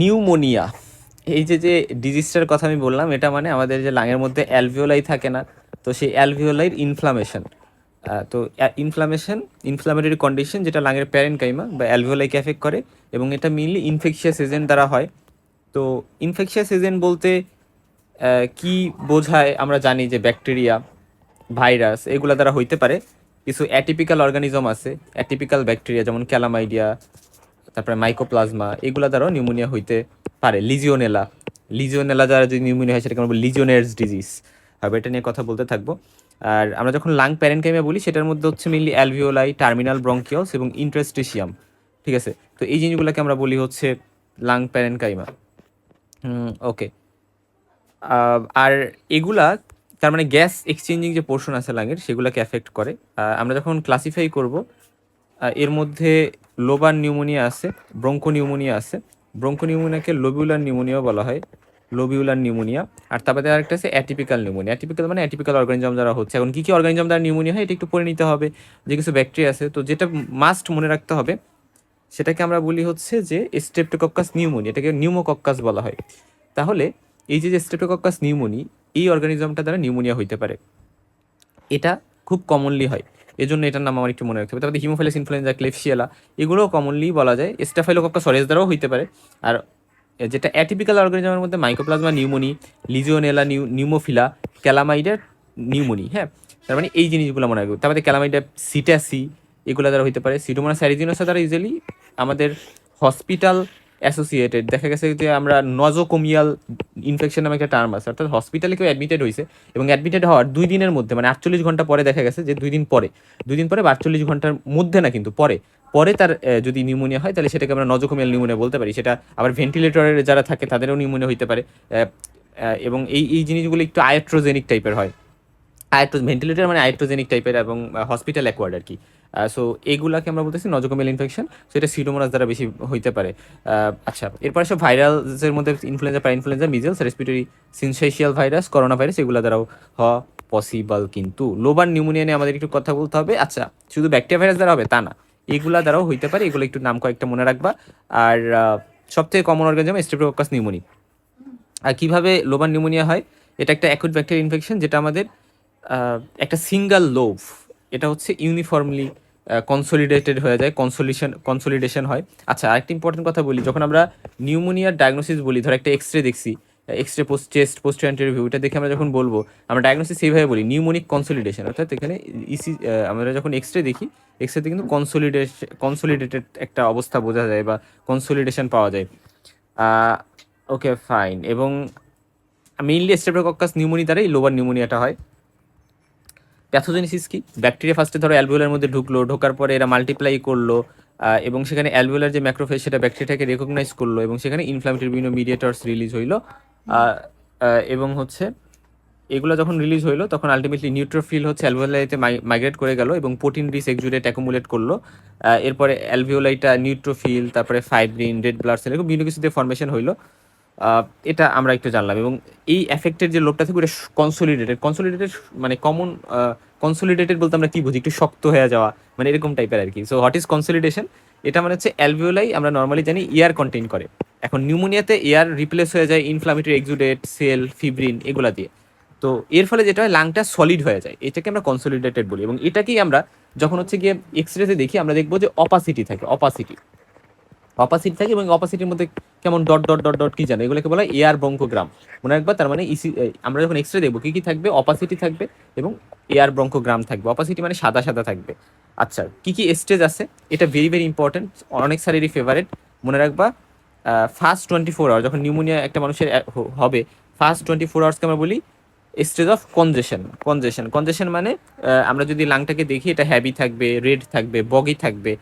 Pneumonia, এই যে ডিজিজটার কথা আমি বললাম, এটা মানে আমাদের যে লাঙের মধ্যে অ্যালভিওলাই থাকে না, তো সেই অ্যালভিওলাইর ইনফ্লামেশন। তো ইনফ্লামেটরি কন্ডিশন যেটা লাঙের প্যারেনকাইমা বা অ্যালভিওলাইকে এফেক্ট করে, এবং এটা মেইনলি ইনফেকশিয়াস এজেন্ট দ্বারা হয়। তো ইনফেকশিয়াস এজেন্ট বলতে কি বোঝায় আমরা জানি যে ব্যাকটেরিয়া, ভাইরাস এগুলো দ্বারা হইতে পারে। কিছু অ্যাটিপিক্যাল অর্গানিজম আছে, অ্যাটিপিক্যাল ব্যাকটেরিয়া যেমন ক্যালামাইডিয়া, তারপরে মাইকোপ্লাজমা, এগুলো দ্বারাও নিউমোনিয়া হইতে পারে। লিজিওনেলা দ্বারা যদি নিউমোনিয়া হয় সেটাকে আমরা বলি লিজিওনেরস ডিজিজ। আর এটা নিয়ে কথা বলতে থাকবো। আর আমরা যখন লাং প্যারেনকাইমা বলি সেটার মধ্যে হচ্ছে মেইনলি অ্যালভিওলাই, টার্মিনাল ব্রঙ্কিয়ালস এবং ইন্টারস্টিশিয়াম। ঠিক আছে, তো এই জিনিসগুলোকে আমরা বলি হচ্ছে লাং প্যারেনকাইমা। ওকে। আর এগুলা তার মানে গ্যাস এক্সচেঞ্জিং যে পোর্শন আছে লাঙের সেগুলোকে এফেক্ট করে। আমরা যখন ক্লাসিফাই করব, এর মধ্যে লোবার নিউমোনিয়া আছে, ব্রঙ্কো নিউমোনিয়া আছে। ব্রঙ্কো নিউমোনিয়াকে লোবিউলার নিউমোনিয়াও বলা হয়, লোবিউলার নিউমোনিয়া। আর তারপরে আরেকটা আছে অ্যাটিপিক্যাল নিউমোনিয়া। অ্যাটিপিক্যাল মানে অ্যাটিপিক্যাল অর্গানিজম দ্বারা হচ্ছে। এখন কী কী অর্গানিজম দ্বারা নিউমোনিয়া হয় এটা একটু পড়ে নিতে হবে, যে কিছু ব্যাকটেরিয়া আছে। তো যেটা মাস্ট মনে রাখতে হবে সেটাকে আমরা বলি হচ্ছে যে স্ট্রেপ্টোকক্কাস নিউমোনি, এটাকে নিউমোকক্কাস বলা হয়। তাহলে এই যে স্ট্রেপ্টোকক্কাস নিউমোনি, এই অর্গানিজমটা দ্বারা নিউমোনিয়া হইতে পারে, এটা খুব কমনলি হয়, এজন্য এটার নাম আমার একটু মনে রাখতে হবে। তারপরে হিমোফাইলাস ইনফ্লুয়েঞ্জা, ক্লেফশিয়ালা, এগুলোও কমনলি বলা যায়। স্টাফাইলোকক্কাস অরেস দ্বারাও হইতে পারে। আর যেটা অ্যাটিপিক্যাল অর্গানিজমের মধ্যে মাইকোপ্লাজমা নিউমোনি, লিজিওনেলা নিউমোফিলা, ক্যালামাইডা নিউমোনি। হ্যাঁ, তার মানে এই জিনিসগুলো মনে রাখবে। তারপরে ক্যালামাইডা সিটাসি, এগুলো দ্বারা হইতে পারে। সিডোমোনাস অ্যারিজিনোসা দ্বারা ইউজুয়ালি আমাদের হসপিটাল অ্যাসোসিয়েটেড দেখা গেছে যে আমরা নজোকোমিয়াল ইনফেকশন নামে একটা টার্ম আছে, অর্থাৎ হসপিটালে কেউ অ্যাডমিটেড হয়েছে এবং অ্যাডমিটেড হওয়ার 2 দিনের মধ্যে, মানে 48 ঘন্টা পরে দেখা গেছে যে 2 দিন পরে, 2 দিন পরে বা 48 ঘন্টার মধ্যে না কিন্তু পরে, পরে তার যদি নিউমোনিয়া হয় তাহলে সেটাকে আমরা নজোকোমিয়াল নিউমোনিয়া বলতে পারি। সেটা আবার ভেন্টিলেটরের যারা থাকে তাদেরও নিউমোনিয়া হইতে পারে। এবং এই জিনিসগুলো একটু আয়াট্রোজেনিক টাইপের হয়। ভেন্টিলেটর মানে আয়াট্রোজেনিক টাইপের এবং হসপিটাল অ্যাকোয়ার্ড আর কি। সো এইগুলাকে আমরা বলতেছি নজোকোমিয়াল ইনফেকশন। সো এটা সিডোমোনাস দ্বারা বেশি হইতে পারে। আচ্ছা, এরপরে সব ভাইরালসের মধ্যে influenza, parainfluenza, measles, respiratory syncytial virus, corona virus, এগুলো দ্বারাও হওয়া পসিবল। কিন্তু লোবার নিউমোনিয়া নিয়ে আমাদের একটু কথা বলতে হবে। আচ্ছা, শুধু ব্যাকটেরিয়া ভাইরাস দ্বারা হবে তা না, এগুলা দ্বারাও হইতে পারে। এগুলো একটু নাম কয়েকটা মনে রাখবা। আর সবথেকে কমন অর্গানিজম স্ট্রেপ্টোকক্কাস নিউমোনি। আর কীভাবে লোবার নিউমোনিয়া হয়, এটা একটা অ্যাকুইট ব্যাকটেরিয়া ইনফেকশন যেটা আমাদের একটা সিঙ্গেল লোভ, এটা হচ্ছে ইউনিফর্মলি কনসোলিডেটেড হয়ে যায়, কনসোলিডেশন হয়। আচ্ছা, আরেকটা ইম্পর্টেন্ট কথা বলি, যখন আমরা নিউমোনিয়ার ডায়াগনোসিস বলি, ধর একটা এক্সরে দেখছি, এক্সরে চেস্ট পোস্ট রিভিউ, এটা দেখে আমরা যখন বলবো, আমরা ডায়াগনোসিস সেইভাবে বলি নিউমোনিক কনসোলিডেশন। অর্থাৎ এখানে আমরা যখন এক্সরে দেখি, এক্সরেতে কিন্তু কনসোলিডেটেড একটা অবস্থা বোঝা যায় বা কনসোলিডেশন পাওয়া যায়। ওকে, ফাইন। এবং মেইনলি স্ট্রেপ্টোকক্কাস নিউমোনি দ্বারাই লোবার নিউমোনিয়াটা হয়। প্যাথোজেনেসিস কি? ব্যাকটেরিয়া ফার্স্টে ধরো অ্যালভিওলার মধ্যে ঢুকলো, ঢোকার পরে এরা মাল্টিপ্লাই করলো, এবং সেখানে অ্যালভিওলার যে ম্যাক্রোফেজ সেটা ব্যাকটেরিয়াটাকে রেকগনাইজ করলো এবং সেখানে ইনফ্লামেটরি বিভিন্ন মিডিয়েটরস রিলিজ হইলো। এবং হচ্ছে এগুলো যখন রিলিজ হইলো তখন আলটিমেটলি নিউট্রোফিল হচ্ছে অ্যালভিওলাইতে মাইগ্রেট করে গেল এবং প্রোটিন রিচ এক্সুডেট অ্যাকুমুলেট করলো। এরপরে অ্যালভিওলাইটা নিউট্রোফিল, তারপরে ফাইব্রিন, রেড ব্লাড সেল, এরকম বিভিন্ন কিছু দিয়ে ফর্মেশন হইলো। এটা আমরা একটু জানলাম। এবং এই এফেক্টের যে লোডটা থাকে ওটা কনসোলিডেটেড মানে কমন। কনসোলিডেটেড বলতে আমরা কি বুঝি? একটু শক্ত হয়ে যাওয়া, মানে এরকম টাইপের আর কি। So what is consolidation? এটা মানে হচ্ছে অ্যালভিওলাই আমরা নর্মালি জানি এয়ার কন্টেইন করে। এখন নিউমোনিয়াতে এয়ার রিপ্লেস হয়ে যায় ইনফ্লামেটরি এক্সুডেট, সেল, ফিব্রিন, এগুলা দিয়ে। তো এর ফলে যেটা হয়, লাংটা সলিড হয়ে যায়, এটাকে আমরা কনসোলিডেটেড বলি। এবং এটাকেই আমরা যখন হচ্ছে গিয়ে এক্সরেতে দেখি, আমরা দেখবো যে অপাসিটি থাকে, অপাসিটি থাকে। এবং অপাসিটির মধ্যে কেমন ডট ডট ডট ডট কি জানো, এগুলোকে বলা হয় এয়ার ব্রঙ্কোগ্রাম। মনে রাখবা, তার মানে আমরা যখন এক্সরে দেখবো কি কি থাকবে? অপাসিটি থাকবে এবং এয়ার ব্রঙ্কোগ্রাম থাকবে। অপাসিটি মানে সাদা সাদা থাকবে। আচ্ছা, কি কি স্টেজ আছে? এটা ভেরি ভেরি ইম্পর্টেন্ট, অনেক স্যারেরই ফেভারেট। মনে রাখবা, ফার্স্ট 24 আওয়ার যখন নিউমোনিয়া একটা মানুষের হবে, ফার্স্ট 24 আওয়ার্সকে আমরা বলি স্টেজ অফ কনজেশন মানে আমরা যদি লাংটাকে দেখি, এটা হ্যাভি থাকবে, রেড থাকবে, বগি থাকবে,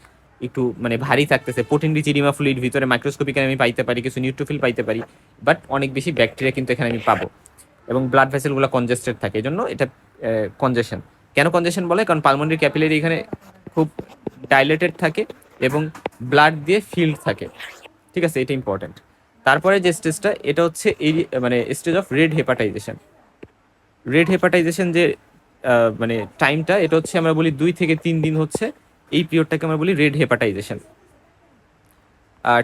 একটু মানে ভারী থাকতেছে, প্রোটিন রিচ ইডিমা ফ্লুইড, ভিতরে মাইক্রোস্কোপিক আমি পাইতে পারি, কিছু নিউট্রোফিল পাইতে পারি, বাট অনেক বেশি ব্যাকটেরিয়া কিন্তু এখানে আমি পাবো। এবং ব্লাড ভেসেলগুলো কনজেস্টেড থাকে, এই জন্য এটা কনজেশন। কেন কনজেশন বলে? কারণ পালমোনারি ক্যাপিলারি এখানে খুব ডাইলেটেড থাকে এবং ব্লাড দিয়ে ফিল্ড থাকে। ঠিক আছে, এটা ইম্পর্টেন্ট। তারপরে যে স্টেজটা, এটা হচ্ছে এই মানে স্টেজ অফ রেড হেপাটাইজেশন যে মানে টাইমটা, এটা হচ্ছে আমরা বলি 2 থেকে 3 দিন হচ্ছে এই পিরিয়ডটাকে আমরা বলি রেড হেপাটাইজেশন।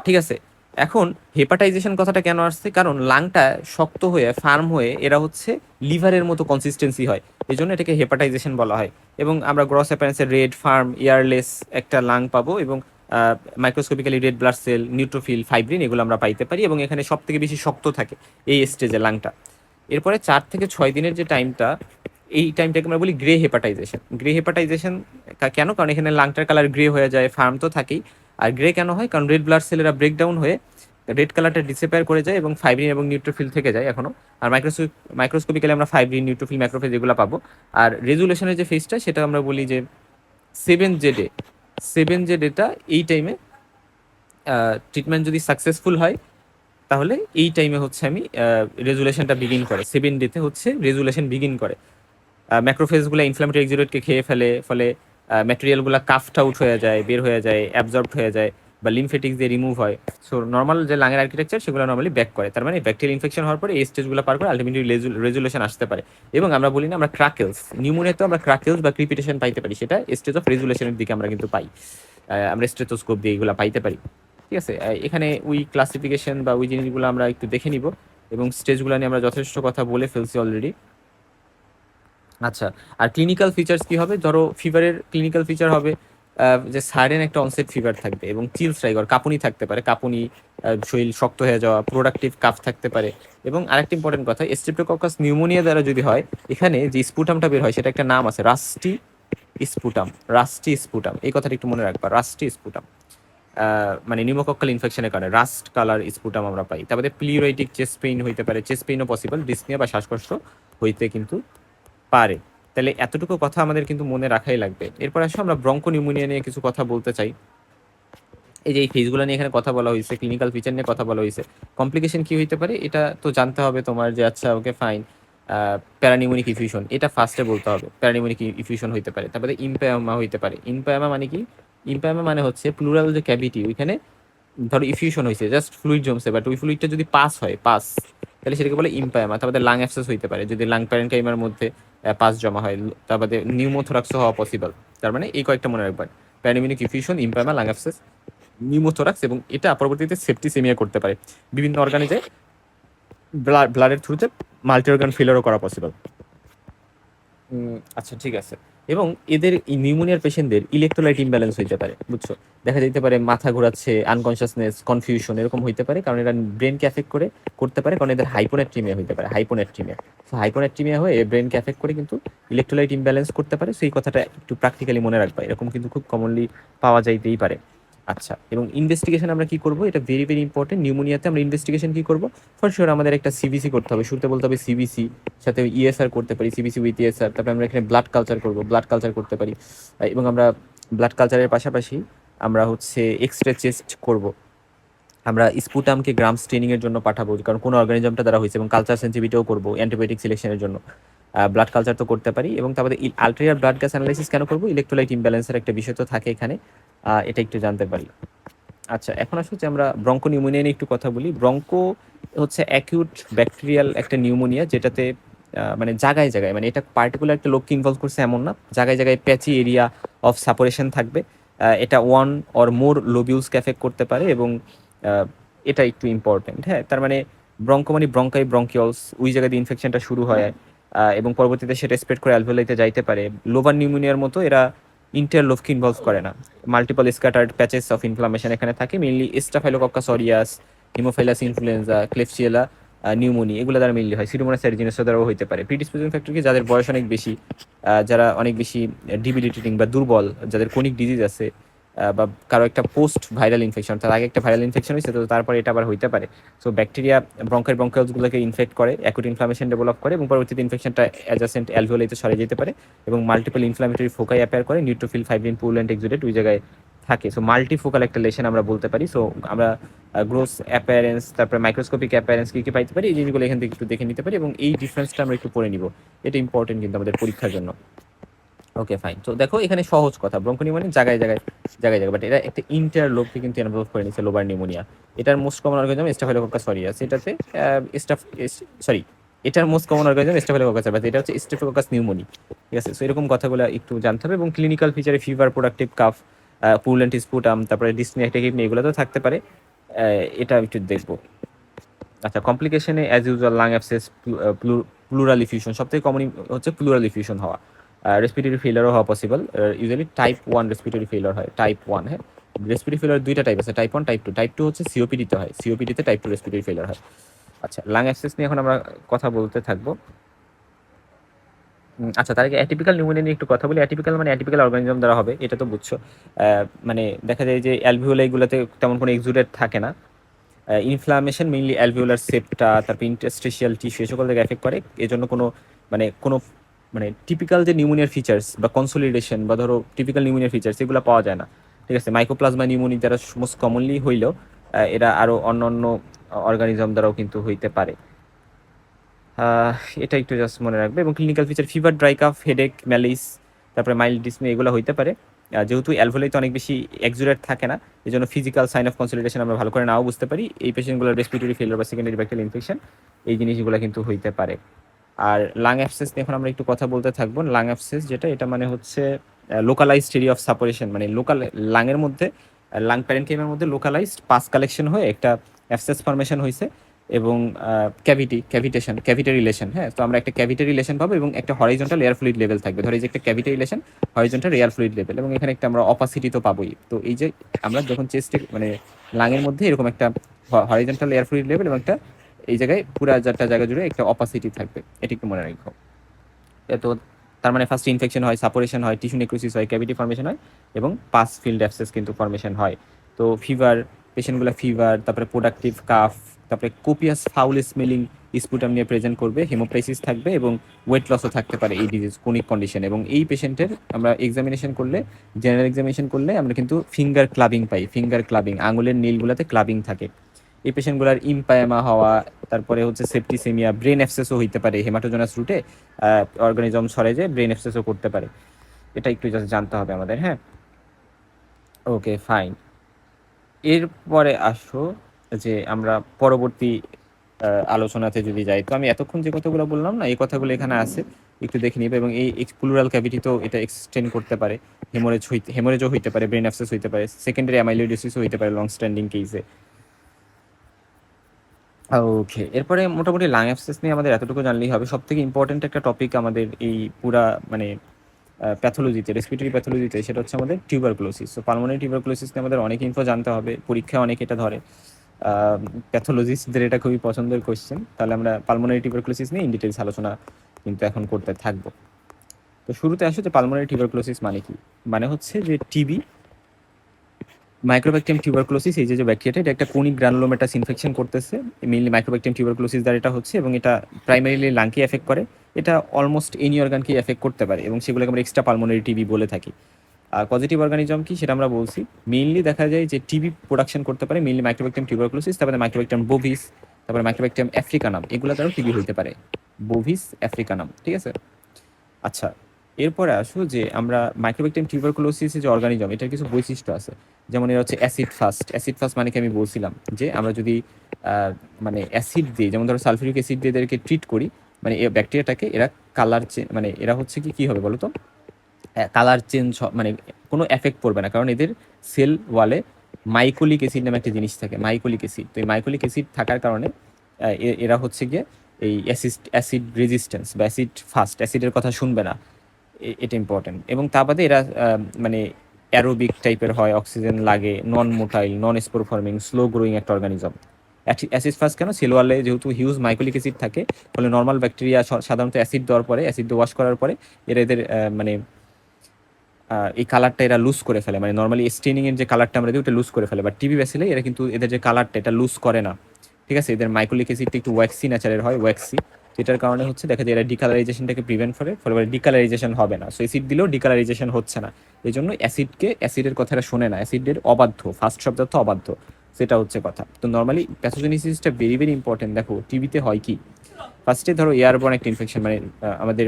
ঠিক আছে, এখন হেপাটাইজেশন কথাটা কেন আসছে, কারণ লাংটা শক্ত হয়ে ফার্ম হয়ে এরা হচ্ছে লিভারের মতো কনসিস্টেন্সি হয়, এই জন্য এটাকে হেপাটাইজেশন বলা হয়। এবং আমরা গ্রস অ্যাপিয়ারেন্সে রেড ফার্ম এয়ারলেস একটা লাং পাবো, এবং microscopically red blood cell neutrophil fibrin এগুলো আমরা পাইতে পারি, এবং এখানে সব থেকে বেশি শক্ত থাকে এই স্টেজে লাংটা। এরপরে 4 থেকে 6 দিনের যে টাইমটা, এই টাইমটাকে আমরা বলি গ্রে হেপাটাইজেশন। গ্রে হেপাটাইজেশন কেন, কারণ এখানে লাংটার কালার গ্রে হয়ে যায়, ফার্ম তো থাকেই। আর গ্রে কেন হয়, কারণ রেড ব্লাড সেলেরা ব্রেকডাউন হয়ে রেড কালারটা ডিসঅ্যাপিয়ার করে যায় এবং ফাইব্রিন এবং নিউট্রোফিল থেকে যায় এখনো। আর মাইক্রোস্কোপিক্যালি আমরা ফাইব্রিন নিউট্রোফিল ম্যাক্রোফেজ এগুলো পাবো। আর রেজুলেশনের যে ফেজটা সেটা আমরা বলি যে 7 জেডে। 7 জেডেটা এই টাইমে ট্রিটমেন্ট যদি সাকসেসফুল হয় তাহলে এই টাইমে হচ্ছে আমি রেজুলেশনটা বিগিন করে, 7 ডেতে হচ্ছে রেজুলেশন বিগিন করে। ম্যাক্রোফেজগুলো ইনফ্লামেটরি এক্সিডেটকে খেয়ে ফেলে, ফলে ম্যাটেরিয়ালগুলো কাফট আউট হয়ে যায়, বের হয়ে যায়, অ্যাবজর্বড হয়ে যায়, বা লিমফেটিক্স দিয়ে রিমুভ হয়। সো নর্মাল যে লাঙের আর্কিটেকচার সেগুলো নর্মালি ব্যাক করে, তার মানে ব্যাকটেরিয়াল ইনফেকশন হওয়ার পরে এই স্টেজগুলো পার করে আলটিমেটলি রেজুলেশন আসতে পারে। এবং আমরা বলি না আমরা ক্রাকেলস, নিউমোনিয়াতেও আমরা ক্রাকেলস বা ক্রিপিটেশন পাইতে পারি, সেটা স্টেজ অফ রেজুলেশনের দিকে আমরা কিন্তু পাই। আমরা স্টেথোস্কোপ দিয়ে এগুলো পাইতে পারি। ঠিক আছে, এখানে ওই ক্লাসিফিকেশন বা ওই জিনিসগুলো আমরা একটু দেখে নিব, এবং স্টেজগুলো নিয়ে আমরা যথেষ্ট কথা বলে ফেলছি অলরেডি। আচ্ছা, আর ক্লিনিক্যাল ফিচার্স কি হবে? ধরো ফিভারের ক্লিনিক্যাল ফিচার হবে যে সাডেন একটা অনসেট ফিভার থাকবে, এবং চিল স্ট্রাইক কাঁপুনি থাকতে পারে, কাঁপুনি, শরীর শক্ত হয়ে যাওয়া, প্রোডাক্টিভ কাফ থাকতে পারে। এবং আরেকটা ইম্পর্টেন্ট কথা, স্ট্রেপ্টোককাস নিউমোনিয়া দ্বারা যদি হয়, এখানে যে স্পুটামটা বের হয় সেটা একটা নাম আছে, রাস্টি স্পুটাম। রাস্টি স্পুটাম, এই কথাটা একটু মনে রাখবা, রাস্টি স্পুটাম। মানে নিউমোকক্কাল ইনফেকশনের কারণে রাস্ট কালার স্পুটাম আমরা পাই। তারপরে প্লিউরাইটিক চেস্ট পেইন হইতে পারে, চেস্ট পেইনও পসিবল, ডিসনিয়া বা শ্বাসকষ্ট হইতে কিন্তু পারে। তাহলে এতটুকু কথা আমাদের কিন্তু মনে রাখাই লাগবে। এরপর আসো আমরা ব্রঙ্কো নিউমোনিয়া নিয়ে কিছু কথা বলতে চাই। এই যে এই ফেজগুলো নিয়ে এখানে কথা বলা হয়েছে, ক্লিনিক্যাল ফিচার নিয়ে কথা বলা হয়েছে। কমপ্লিকেশন কি হইতে পারে এটা তো জানতে হবে তোমার, যে আচ্ছা ওকে ফাইন, প্যারানিউমোনিক ইফিউশন এটা ফার্স্টে বলতে হবে, প্যারানিউমোনিক ইফিউশন হইতে পারে। তারপরে ইম্পায়ামা হইতে পারে। ইম্পায়ামা মানে কি? ইম্পায়ামা মানে হচ্ছে প্লুরাল যে ক্যাভিটি, ওইখানে ধরো ইফিউশন হয়েছে, জাস্ট ফ্লুইড জমছে, বাট ওই ফ্লুইডটা যদি পাস হয়, পাস, তাহলে সেটাকে বলে ইম্পায়ামা। তারপরে লাং অ্যাবসেস হইতে পারে যদি লাং প্যারেনকাইমার মধ্যে পাস জমা হয়। তারপরে নিউমোথোরাক্স হওয়া পসিবল। তার মানে এই কয়েকটা মনে রাখবেন, প্যারানিউমোনিক ইফিউশন, ইম্পায়ামা, লাং অ্যাবসেস, নিউমোথোরাক্স, এবং এটা পরবর্তীতে সেপ্টিসেমিয়া করতে পারে। বিভিন্ন অর্গানে ব্লাডের থ্রুতে মাল্টি অর্গান ফেলারও করা পসিবল। আচ্ছা ঠিক আছে। এবং এদের নিউমোনিয়ার পেশেন্টদের ইলেকট্রোলাইট ইমব্যালেন্স হইতে পারে, বুঝছো? দেখা যেতে পারে মাথা ঘোরাচ্ছে, আনকনসিয়াসনেস, কনফিউশন এরকম হইতে পারে, কারণ এরা ব্রেনকে এফেক্ট করতে পারে, কারণ এদের হাইপোনাট্রিমিয়া হইতে পারে, হাইপোনাট্রিমিয়া। সো হাইপোনাট্রিমিয়া হয়ে ব্রেনকে এফেক্ট করে কিন্তু ইলেকট্রোলাইট ইমব্যালেন্স করতে পারে। সেই কথাটা একটু প্র্যাকটিক্যালি মনে রাখবা, এরকম কিন্তু খুব কমনলি পাওয়া যাইতেই পারে। আচ্ছা, এবং ইনভেস্টিগেশন আমরা কি করব, এটা ভেরি ভেরি ইম্পর্টেন্ট। নিউমোনিয়াতে আমরা ইনভেস্টিগেশন কি করব? ফর শিওর আমাদের একটা সিবিসি করতে হবে, শুরুতে বলতে হবে সিবিসি, সাথে ইএসআর করতে পারি, সিবিসি উইথ ইএসআর। তারপরে আমরা এখানে ব্লাড কালচার করব, ব্লাড কালচার করতে পারি। এবং আমরা ব্লাড কালচারের পাশাপাশি আমরা হচ্ছে এক্সরে চেস্ট করব। আমরা স্পুটামকে গ্রাম স্টেনিং এর জন্য পাঠাবো, কারণ কোন অর্গানিজমটা দ্বারা হয়েছে, এবং কালচার সেন্সিটিভিটিও করবো অ্যান্টিবায়োটিক সিলেকশনের জন্য। ব্লাড কালচার তো করতে পারি। এবং তারপরে আলট্রিয়ার ব্লাড গ্যাস অ্যানালাইসিস কেন করবো? ইলেকট্রোলাইট ইমব্যালেন্সের একটা বিষয় তো থাকে এখানে, এটা একটু জানতে পারি। আচ্ছা, এখন আসলে যে আমরা ব্রঙ্কো নিউমোনিয়া নিয়ে একটু কথা বলি। ব্রঙ্কো হচ্ছে অ্যাকিউট ব্যাকটেরিয়াল একটা নিউমোনিয়া, যেটাতে মানে জায়গায় জায়গায়, মানে এটা পার্টিকুলার একটা লোককে ইনভলভ করছে এমন না, জায়গায় জায়গায় প্যাচি এরিয়া অফ সাপোরেশন থাকবে। এটা ওয়ান অর মোর লোবিউলসকে এফেক্ট করতে পারে, এবং এটা একটু ইম্পর্টেন্ট। হ্যাঁ, তার মানে ব্রঙ্কো মানে ব্রঙ্কাই, ব্রঙ্কিওলস, ওই জায়গায় দিয়ে ইনফেকশনটা শুরু হয়, এবং পরবর্তীতে সেটা স্প্রেড করে অ্যালভিওলাইতে যাইতে পারে। লোবার নিউমোনিয়ার মতো এরা ইন্টারলোভকে ইনভলভ করে না। Multiple scattered patches of inflammation এখানে থাকে, mainly staphylococcus aureus, haemophilus influenzae, klebsiella pneumoniae, এগুলো দ্বারা মেইনলি হয়। সিডোমোনাস অ্যারিজিনাসের দ্বারাও হতে পারে। প্রিডিসপোজিং ফ্যাক্টর কি? যাদের বয়স অনেক বেশি, যারা অনেক বেশি ডিবিলিটেটিং বা দুর্বল, যাদের ক্রনিক ডিজিজ আছে, বা কারো একটা পোস্ট ভাইরাল ইনফেকশন, তার আগে একটা ভাইরাল ইনফেকশন হয়েছে, তো তারপরে এটা আবার হইতে পারে। সো ব্যাকটেরিয়া ব্রঙ্কাইলসগুলোকে ইনফেক্ট করে, অ্যাকুট ইনফ্লামেশন ডেভেলপ করে, এবং পরবর্তীতে ইনফেকশনটা অ্যাডজাসেন্ট অ্যালভিওলাইতে সরে যেতে পারে, এবং মাল্টিপল ইনফ্লামেটরি ফোকাই অ্যাপিয়ার করে, নিউট্রোফিল, ফাইব্রিন, পুরুলেন্ট, এক্সুডেট ওই জায়গায় থাকে। সো মাল্টিফোকাল একটা লেশন আমরা বলতে পারি। সো আমরা গ্রোস অ্যাপিয়ারেন্স, তারপরে মাইক্রোস্কোপিক অ্যাপিয়ারেন্স কি কি পাইতে পারি, এই জিনিসগুলো এখান থেকে একটু দেখে নিতে পারি, এবং এই ডিফারেন্সটা আমরা একটু পড়ে নিব। এটা ইম্পর্টেন্ট কিন্তু আমাদের পরীক্ষার জন্য। Okay fine. তো দেখো এখানে সহজ কথা, ব্রঙ্কোনিউমোনিয়া জায়গায় জায়গায় জায়গায় জায়গায়, বাট এটা একটা ইন্টারলোবকে কিন্তু ইনভলভ করে নিচ্ছে, লোবার নিউমোনিয়া। এটার most common organism staphylococcus aureus, এটাতে সরি, এটার most common organism staphylococcus, but এটা হচ্ছে স্টাফিলোকক্কাস নিউমোনি। ঠিক আছে, সো এরকম কথাগুলো একটু জানতে হবে। এবং ক্লিনিক্যাল ফিচারে fever, productive cough, purulent sputum, তারপরে ডিসনি, এগুলো তো থাকতে পারে। এটা একটু দেখবো। আচ্ছা, কমপ্লিকেশনে as usual lung abscess, pleural effusion, সবথেকে কমন হচ্ছে প্লুরাল ইফিউশন হওয়া। রেসপিরেটরি ফেলিয়ারও হওয়া possible. Usually type 1 respiratory failure হয়, টাইপ 1। হ্যাঁ, রেসপিরেটরি ফেলিয়ার দুইটা টাইপ আছে, টাইপ 1, টাইপ 2। টাইপ 2 হচ্ছে সিওপিডিতে হয়, সিওপিডিতে টাইপ 2 রেসপিরেটরি ফেলিয়ার হয়। আচ্ছা, লাং অ্যাবসেস নিয়ে এখন আমরা কথা বলতে থাকবো। আচ্ছা, তার আগে অ্যাটিপিক্যাল নিউমোনিয়া নিয়ে একটু কথা বলি। অ্যাটিপিক্যাল মানে অ্যাটিপিক্যাল অর্গানিজম দ্বারা হবে, এটা তো বুঝছো। মানে দেখা যায় যে অ্যালভিওলাইগুলোতে তেমন কোনো এক্সুডেট থাকে না। ইনফ্লামেশন মেইনলি অ্যালভিওলার সেপ্টা, তারপর ইন্টারস্টিশিয়াল টিস্যু, এ সকল জায়গায় এফেক্ট করে। এজন্য কোনো মানে টিপিক্যাল যে নিউমোনিয়ার ফিচার্স বা কনসোলিডেশন বা ধরো টিপিক্যাল নিউমোনিয়ার ফিচার্স এগুলো পাওয়া যায় না। ঠিক আছে, মাইকোপ্লাজমা নিউমোনি দ্বারা মোস্ট কমনলি হইলেও এরা আরও অন্য অন্য অর্গানিজম দ্বারাও কিন্তু হইতে পারে। আহ, এটা একটু জাস্ট মনে রাখবে। এবং clinical feature fever, dry calf, headache, malice, তারপরে মাইল্ড ডিসমে, এগুলো হইতে পারে। যেহেতু অ্যালভোলাইতে অনেক বেশি এক্সুরেট থাকে না, এই জন্য ফিজিক্যাল সাইন অফ কনসলিডেশন আমরা ভালো করে নাও বুঝতে পারি। এই পেশেন্টগুলোর রেসপিরেটরি ফেলিয়ার বা সেকেন্ডারি ব্যাকটেরিয়াল ইনফেকশন, এই জিনিসগুলো কিন্তু হইতে পারে। আর লাং অ্যাবসেস নিয়ে এখন আমরা একটু কথা বলতে থাকবো। লাং অ্যাবসেস যেটা, এটা মানে হচ্ছে লোকালাইজড এরিয়া অফ সাপারেশন, মানে লোকাল লাংয়ের মধ্যে, লাং প্যারেনকিয়ামের মধ্যে লোকালাইজড পাস কালেকশন হয়ে একটা অ্যাবসেস ফরমেশন হয়েছে। এবং ক্যাভিটি রিলেশন। হ্যাঁ, তো আমরা একটা ক্যাভিটি রিলেশন পাবো এবং একটা হরাইজন্টাল এয়ার ফ্লুইড লেভেল থাকবে। ধরো এই যে একটা cavity relation, horizontal air fluid level, এবং এখানে একটা আমরা অপাসিটি তো পাবোই। তো এই যে আমরা যখন চেস্টে মানে লাংয়ের মধ্যে এরকম একটা হরাইজন্টাল এয়ার ফ্লুইড লেভেল এবং একটা এই জায়গায় পুরো চারটা জায়গা জুড়ে একটা অপাসিটি থাকবে, এটা একটু মনে রাখো। তো তার মানে ফার্স্ট ইনফেকশন হয়, সাপোরেশন হয়, টিস্যু নেক্রোসিস হয়, ক্যাভিটি ফর্মেশন হয়, এবং পাস ফিল্ড অ্যাবসেস কিন্তু ফর্মেশন হয়। তো ফিভার, পেশেন্টগুলো ফিভার, তারপরে প্রোডাক্টিভ কাফ, তারপরে কোপিয়াস ফাউল স্মেলিং স্পুটাম নিয়ে প্রেজেন্ট করবে, হেমোপ্রাইসিস থাকবে এবং ওয়েট লসও থাকতে পারে এই ডিজিজ কোনিক কন্ডিশন। এবং এই পেশেন্টের আমরা এক্সামিনেশন করলে, জেনারেল এক্সামিনেশন করলে আমরা কিন্তু ফিঙ্গার ক্লাবিং পাই। ফিঙ্গার ক্লাবিং, আঙুলের নীলগুলোতে ক্লাবিং থাকে। এই পেশেন্টগুলোর ইম্পায়ামা হওয়া, তারপরে হচ্ছে সেপ্টিসেমিয়া, ব্রেন অ্যাবসেসও হইতে পারে। হেমাটোজেনাস রুটে অর্গানিজম সরে যে ব্রেন অ্যাবসেসও করতে পারে। এটা একটু জাস্ট জানতে হবে আমাদের। হ্যাঁ, ওকে ফাইন। এরপরে আসো যে আমরা পরবর্তী আলোচনাতে যদি যাই, তো আমি এতক্ষণ যে কথাগুলো বললাম না, এই কথাগুলো এখানে আছে, একটু দেখে নিবে। এবং এই প্লুরাল ক্যাভিটি তো এটা এক্সটেন্ড করতে পারে, হেমোরেজও হইতে পারে, ব্রেন অ্যাবসেস হইতে পারে, সেকেন্ডারি অ্যামাইলোইডোসিসও হইতে পারে লং স্ট্যান্ডিং কেসে। ওকে, এরপরে মোটামুটি লাং অ্যাবসেস নিয়ে আমাদের এতটুকু জানলেই হবে। সব থেকে ইম্পর্টেন্ট একটা টপিক আমাদের এই পুরা মানে প্যাথোলজিতে, রেসপিরেটরি প্যাথোলজিতে, সেটা হচ্ছে আমাদের টিউবারকুলোসিস। তো পালমোনারি টিউবারকুলোসিস নিয়ে আমাদের অনেক ইনফো জানতে হবে, পরীক্ষায় অনেক এটা ধরে। প্যাথোলজিস্টদের এটা খুবই পছন্দের কোয়েশ্চেন। তাহলে আমরা পালমোনারি টিউবারকুলোসিস নিয়ে ইন ডিটেলস আলোচনা কিন্তু এখন করতে থাকবো। তো শুরুতে আসো যে পালমোনারি টিউবারকুলোসিস মানে কি। মানে হচ্ছে যে টিবি, মাইক্রোব্যাকটেরিয়াম টিউবারকুলোসিস, এই যে ব্যাকটেরিয়াটা, এটা একটা কোনিক গ্রানুলোমেটাস ইনফেকশন করতেছে। মেইনলি মাইক্রোব্যাকটেরিয়াম টিউবারকুলোসিস দ্বারা এটা হচ্ছে, এবং এটা প্রাইমারিলি লাংকে এফেক্ট করে। এটা অলমোস্ট এনি অর্গানকে এফেক্ট করতে পারে, এবং সেগুলোকে আমরা এক্সট্রা পালমোনারি টিবি বলে থাকি। আর পজিটিভ অর্গানিজম কি সেটা আমরা বলছি। মেইনলি দেখা যায় যে টিবি প্রোডাকশন করতে পারে মেইনলি মাইক্রোব্যাকটেরিয়াম টিউবারকুলোসিস, তারপরে মাইক্রোব্যাকটেরিয়াম বোভিস, তারপরে মাইক্রোব্যাকটেরিয়াম আফ্রিকানাম, এগুলো দ্বারাও টিবি হইতে পারে। বোভিস, আফ্রিকানাম, ঠিক আছে। আচ্ছা, এরপরে আসো যে আমরা মাইক্রোব্যাকটেরিয়াম টিউবারকুলোসিস যে অর্গানিজম, এটার কিছু বৈশিষ্ট্য আছে। যেমন এর হচ্ছে অ্যাসিড ফাস্ট। অ্যাসিড ফাস্ট মানে কি আমি বলছিলাম যে আমরা যদি মানে অ্যাসিড দিই, যেমন ধরো সালফিউরিক অ্যাসিড দিয়ে এদেরকে ট্রিট করি, মানে এই ব্যাকটেরিয়াটাকে এরা কালার মানে এরা হচ্ছে কি হবে বলো তো, কালার চেঞ্জ, মানে কোনো এফেক্ট পড়বে না, কারণ এদের সেল ওয়ালে মাইকোলিক অ্যাসিড নামে একটা জিনিস থাকে, মাইকোলিক অ্যাসিড। তো এই মাইকোলিক অ্যাসিড থাকার কারণে এরা হচ্ছে গিয়ে এই অ্যাসিড রেজিস্ট্যান্স বা অ্যাসিড ফাস্ট, অ্যাসিডের কথা শুনবে না। এটা ইম্পর্টেন্ট। এবং তা বাদে এরা মানে অ্যারোবিক টাইপের হয়, অক্সিজেন লাগে, নন motile, non spore forming, slow growing একটা অর্গানিজম। অ্যাসিড ফাস্ট কেন, সেল ওয়ালে যেহেতু হিউজ মাইকোলিক অ্যাসিড থাকে, ফলে নর্মাল ব্যাকটেরিয়া সাধারণত অ্যাসিড দেওয়ার পরে, অ্যাসিড দিয়ে ওয়াশ করার পরে এদের মানে এই কালারটা এরা লুজ করে ফেলে। মানে নর্মালি স্টেনিং এর যে কালারটা আমরা দিই ওটা লুজ করে ফেলে, বাট টিবি ব্যাসিলে এরা কিন্তু এদের যে কালারটা এটা লুজ করে না। ঠিক আছে, এদের মাইকোলিক অ্যাসিডটা একটু ওয়াক্সি নেচারের হয়, ওয়াক্সি। যেটার কারণে হচ্ছে দেখা যায় এরা ডিকালারাইজেশনটাকে প্রিভেন্ট করে, ফলে ডিকালারাইজেশন হবে না। সো অ্যাসিড দিলেও ডিকালারাইজেশন হচ্ছে না। এই জন্য অ্যাসিডের কথাটা শোনে না, অ্যাসিডের অবাধ্য, ফার্স্ট শব্দার্থ অবাধ্য, সেটা হচ্ছে কথা। তো নর্মালি প্যাথোজেনেসিসটা ভেরি ভেরি ইম্পর্টেন্ট। দেখো টিবিতে হয় কি, ফার্স্টে ধরো এয়ারবর্ন একটা ইনফেকশন, মানে আমাদের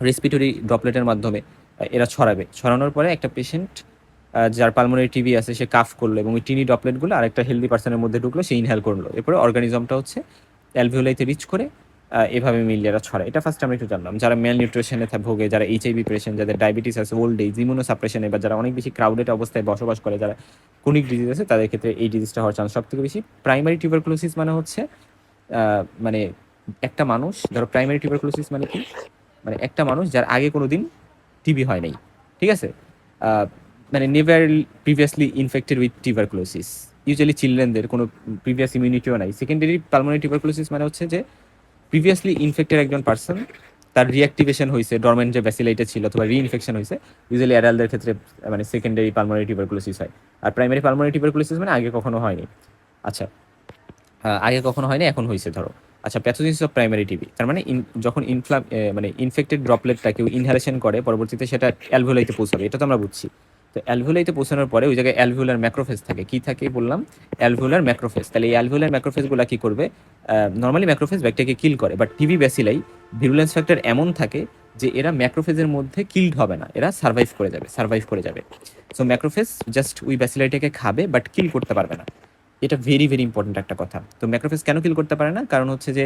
রেসপিরেটরি ড্রপলেটের মাধ্যমে এরা ছড়াবে। ছড়ানোর পরে একটা পেশেন্ট যার পালমোনারি টিবি আছে সে কাফ করলো, এবং ওই টিনি ড্রপলেটগুলো আরেকটা হেলদি পার্সনের মধ্যে ঢুকলো, সে ইনহেল করলো। এরপরে অর্গানিজমটা হচ্ছে অ্যালভিওলাইতে রিচ করে এভাবে মিলিয়ে এরা ছড়ায়। এটা ফার্স্ট আমরা একটু জানলাম। যারা মেল নিউট্রিশনে ভোগে, যারা এইচআইভি পেশেন্ট, যাদের ডায়াবেটিস আছে, ওল্ড এজ, ইমিউনো সাপ্রেশনে, বা যারা অনেক বেশি ক্রাউডেড অবস্থায় বসবাস করে, যারা ক্রনিক ডিজিজ আছে, তাদের ক্ষেত্রে এই ডিজিজটা হওয়ার চান্স সব থেকে বেশি। প্রাইমারি টিউবারকুলোসিস মানে হচ্ছে মানে একটা মানুষ, ধরো প্রাইমারি টিউবারকুলোসিস মানে কি, মানে একটা মানুষ যার আগে কোনো দিন টিবি হয় নাই, ঠিক আছে, মানে never previously infected with tuberculosis. Usually চিলড্রেনদের কোনো প্রিভিয়াস ইমিউনিটিও নাই। সেকেন্ডারি পালমোনারি টিউবারকুলোসিস মানে হচ্ছে যে প্রিভিয়াসলি ইনফেক্টেড একজন পার্সন, তার রিঅ্যাক্টিভেশন হয়েছে, ডরমেন্ট যে ব্যাসিলাইটা ছিল, অথবা রিইনফেকশন হয়েছে। ইউজুয়ালি অ্যাডাল্টদের ক্ষেত্রে মানে সেকেন্ডারি পালমোনারি টিউবারকুলোসিস হয়। আর প্রাইমারি পালমোনারি টিউবারকুলোসিস মানে আগে কখনো হয়নি। আচ্ছা, আগে কখনো হয়নি, এখন হয়েছে ধরো। আচ্ছা, প্যাথোজেনিস অফ প্রাইমারি টিবি তার মানে যখন মানে ইনফেক্টেড ড্রপলেটটা কেউ ইনহ্যালেশন করে, পরবর্তীতে সেটা অ্যালভিওলাইতে পৌঁছাবে, এটা তো আমরা বুঝছি। তো অ্যালভিওলাইতে পৌঁছানোর পরে ওই জায়গায় অ্যালভিওলার ম্যাক্রোফেজ থাকে। কি থাকে বললাম? Alveolar macrophage. তাহলে এই অ্যালভিওলার ম্যাক্রোফেজগুলো কি করবে? নর্মালি ম্যাক্রোফেজ ব্যাকটেরিয়াকে কিল করে, বাট টিবি ব্যাসিলাই ভিরুলেন্স ফ্যাক্টর এমন থাকে যে এরা ম্যাক্রোফেজের মধ্যে কিল্ড হবে না, এরা সার্ভাইভ করে যাবে। সো ম্যাক্রোফেজ জাস্ট ওই ব্যাসিলাইটাকে খাবে, বাট কিল করতে পারবে না। এটা ভেরি ভেরি ইম্পর্টেন্ট একটা কথা। তো ম্যাক্রোফেজ কেন কিল করতে পারে না? কারণ হচ্ছে যে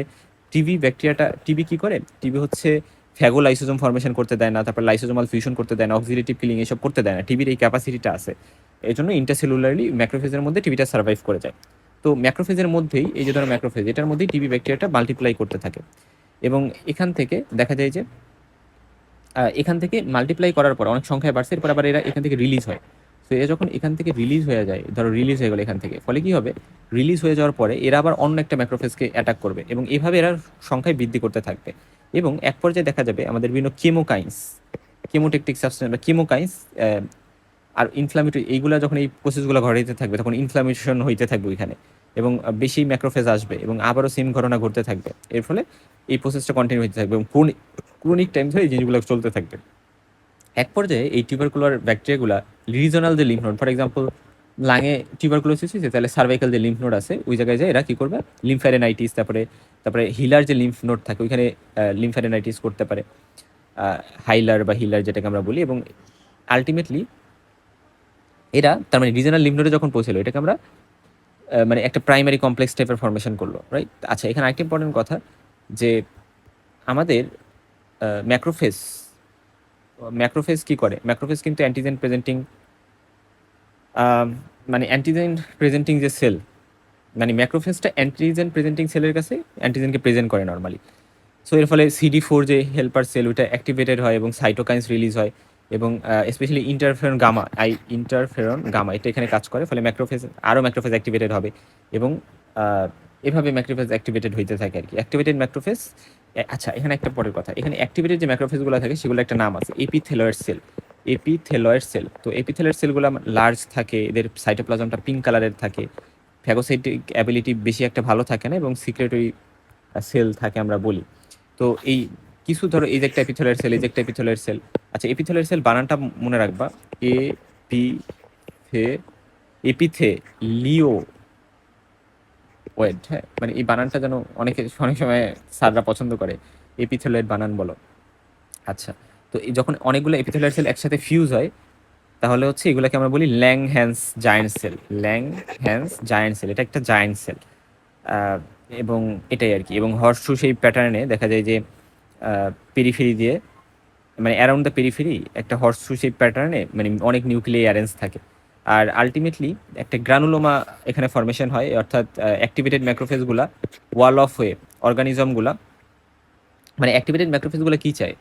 টিবি কি করে? টিবি হচ্ছে ফ্যাগো লাইসোজোম ফর্মেশন করতে দেয় না, তারপর লাইসোজোমাল ফিউশন করতে দেয় না, অক্সিডেটিভ কিলিং এসব করতে দেয় না। টিবির এই ক্যাপাসিটিটা আছে, এই জন্য ইন্টারসেলুলারলি ম্যাক্রোফেজের মধ্যে টিবিটা সার্ভাইভ করে যায়। তো ম্যাক্রোফেজের মধ্যেই, এই যে ধরো ম্যাক্রোফেজ, এটার মধ্যেই টিবি ব্যাকটেরিয়াটা মাল্টিপ্লাই করতে থাকে। এবং এখান থেকে দেখা যায় যে এখান থেকে মাল্টিপ্লাই করার পর অনেক সংখ্যায় বাড়ছে, এরপর আবার এরা এখান থেকে রিলিজ হয়। তো এরা যখন এখান থেকে রিলিজ হয়ে যায়, ধরো রিলিজ হয়ে গেলো এখান থেকে, ফলে কি হবে? রিলিজ হয়ে যাওয়ার পরে এরা আবার অন্য একটা ম্যাক্রোফেজকে অ্যাটাক করবে, এবং এভাবে এরা সংখ্যায় বৃদ্ধি করতে থাকবে। এবং এক পর্যায়ে দেখা যাবে আমাদের বিভিন্ন কেমোটেকটিক সাবস্টেন্স বা কেমোকাইন্স আর ইনফ্লামেটরি, এইগুলো যখন এই প্রসেসগুলো ঘটাইতে থাকবে, তখন ইনফ্লামেশন হইতে থাকবে ওইখানে, এবং বেশি ম্যাক্রোফেজ আসবে, এবং আবারও সেম ঘটনা ঘটতে থাকবে। এর ফলে এই প্রসেসটা কন্টিনিউ হতে থাকবে, এবং ক্রনিক টাইম ধরে এই জিনিসগুলো চলতে থাকবে। এক পর্যায়ে এই টিউবারকুলার ব্যাকটেরিয়াগুলা রিজনাল যে লিম্ফ নোড, ফর এক্সাম্পল লাঙে টিউবারকুলোসিস হয়েছে, তাহলে সার্ভাইকাল যে লিম্ফ নোড আছে ওই জায়গায় যায় এরা কি করবে? লিম্ফ্যাডেনাইটিস, তারপরে তারপরে হিলার যে লিম্ফ নোড থাকে ওইখানে লিম্ফ্যাডেনাইটিস করতে পারে, হাইলার বা হিলার যেটাকে আমরা বলি। এবং আলটিমেটলি এরা তার মানে রিজনাল লিম্ফ নোডে যখন পৌঁছলো, এটাকে আমরা মানে একটা প্রাইমারি কমপ্লেক্স টাইপের ফর্মেশন করলো, রাইট? আচ্ছা, এখানে আরেকটা ইম্পর্টেন্ট কথা, যে আমাদের ম্যাক্রোফেজ ম্যাক্রোফেজ কি করে? ম্যাক্রোফেজ কিন্তু অ্যান্টিজেন প্রেজেন্টিং, মানে অ্যান্টিজেন প্রেজেন্টিং যে সেল, মানে ম্যাক্রোফেজটা অ্যান্টিজেন প্রেজেন্টিং সেলের কাছে অ্যান্টিজেনকে প্রেজেন্ট করে নর্মালি। সো এর ফলে CD4 যে হেল্পার সেল, ওইটা অ্যাক্টিভেটেড হয় এবং সাইটোকাইন্স রিলিজ হয়, এবং স্পেশালি ইন্টারফেরন গামা এটা এখানে কাজ করে, ফলে ম্যাক্রোফেজ অ্যাক্টিভেটেড হবে। এবং এভাবে ম্যাক্রোফেজ অ্যাক্টিভেটেড হইতে থাকে আর কি, অ্যাক্টিভেটেড ম্যাক্রোফেজ। আচ্ছা, এখানে একটা পরের কথা, এখানে অ্যাক্টিভেটেড যে ম্যাক্রোফেজগুলো থাকে সেগুলো একটা নাম আছে, এপিথেলয়েড সেল। তো এপিথেলয়েড সেলগুলো লার্জ থাকে, এদের সাইটোপ্লাজমটা পিঙ্ক কালারের থাকে, ফ্যাগোসাইটিক অ্যাবিলিটি বেশি একটা ভালো থাকে না, এবং সিক্রেটরি সেল থাকে আমরা বলি। তো এই কিছু ধরো, এই যে একটা এপিথেলয়েড সেল, এই যে একটা এপিথেলয়েড সেল। আচ্ছা, এপিথেলয়েড সেল বানানটা মনে রাখবা, এ পি থে এপিথে লিও ওয়েড। হ্যাঁ, মানে এই বানানটা যেন অনেক সময় স্যাররা পছন্দ করে, এপিথেলয়েড বানান বলো। আচ্ছা, তো এই যখন অনেকগুলো এপিথেলয়েড সেল একসাথে ফিউজ হয়, তাহলে হচ্ছে এগুলোকে আমরা বলি ল্যাংহ্যান্স জায়ান্ট সেল। এটা একটা জায়ান্ট সেল। এবং এটাই আর কি। এবং হর্সশু সেই প্যাটার্নে দেখা যায় যে পেরিফেরি দিয়ে, মানে অ্যারাউন্ড দ্য পেরিফেরি একটা হর্সশু সেই প্যাটার্নে মানে অনেক নিউক্লিয়াই অ্যারেঞ্জ থাকে। আর আলটিমেটলি একটা গ্রানুলোমা এখানে ফর্মেশন হয়, অর্থাৎ অ্যাক্টিভেটেড ম্যাক্রোফেজগুলা ওয়াল অফ ওয়ে অর্গানিজমগুলা, মানে অ্যাক্টিভেটেড ম্যাক্রোফেজগুলো কী চায়?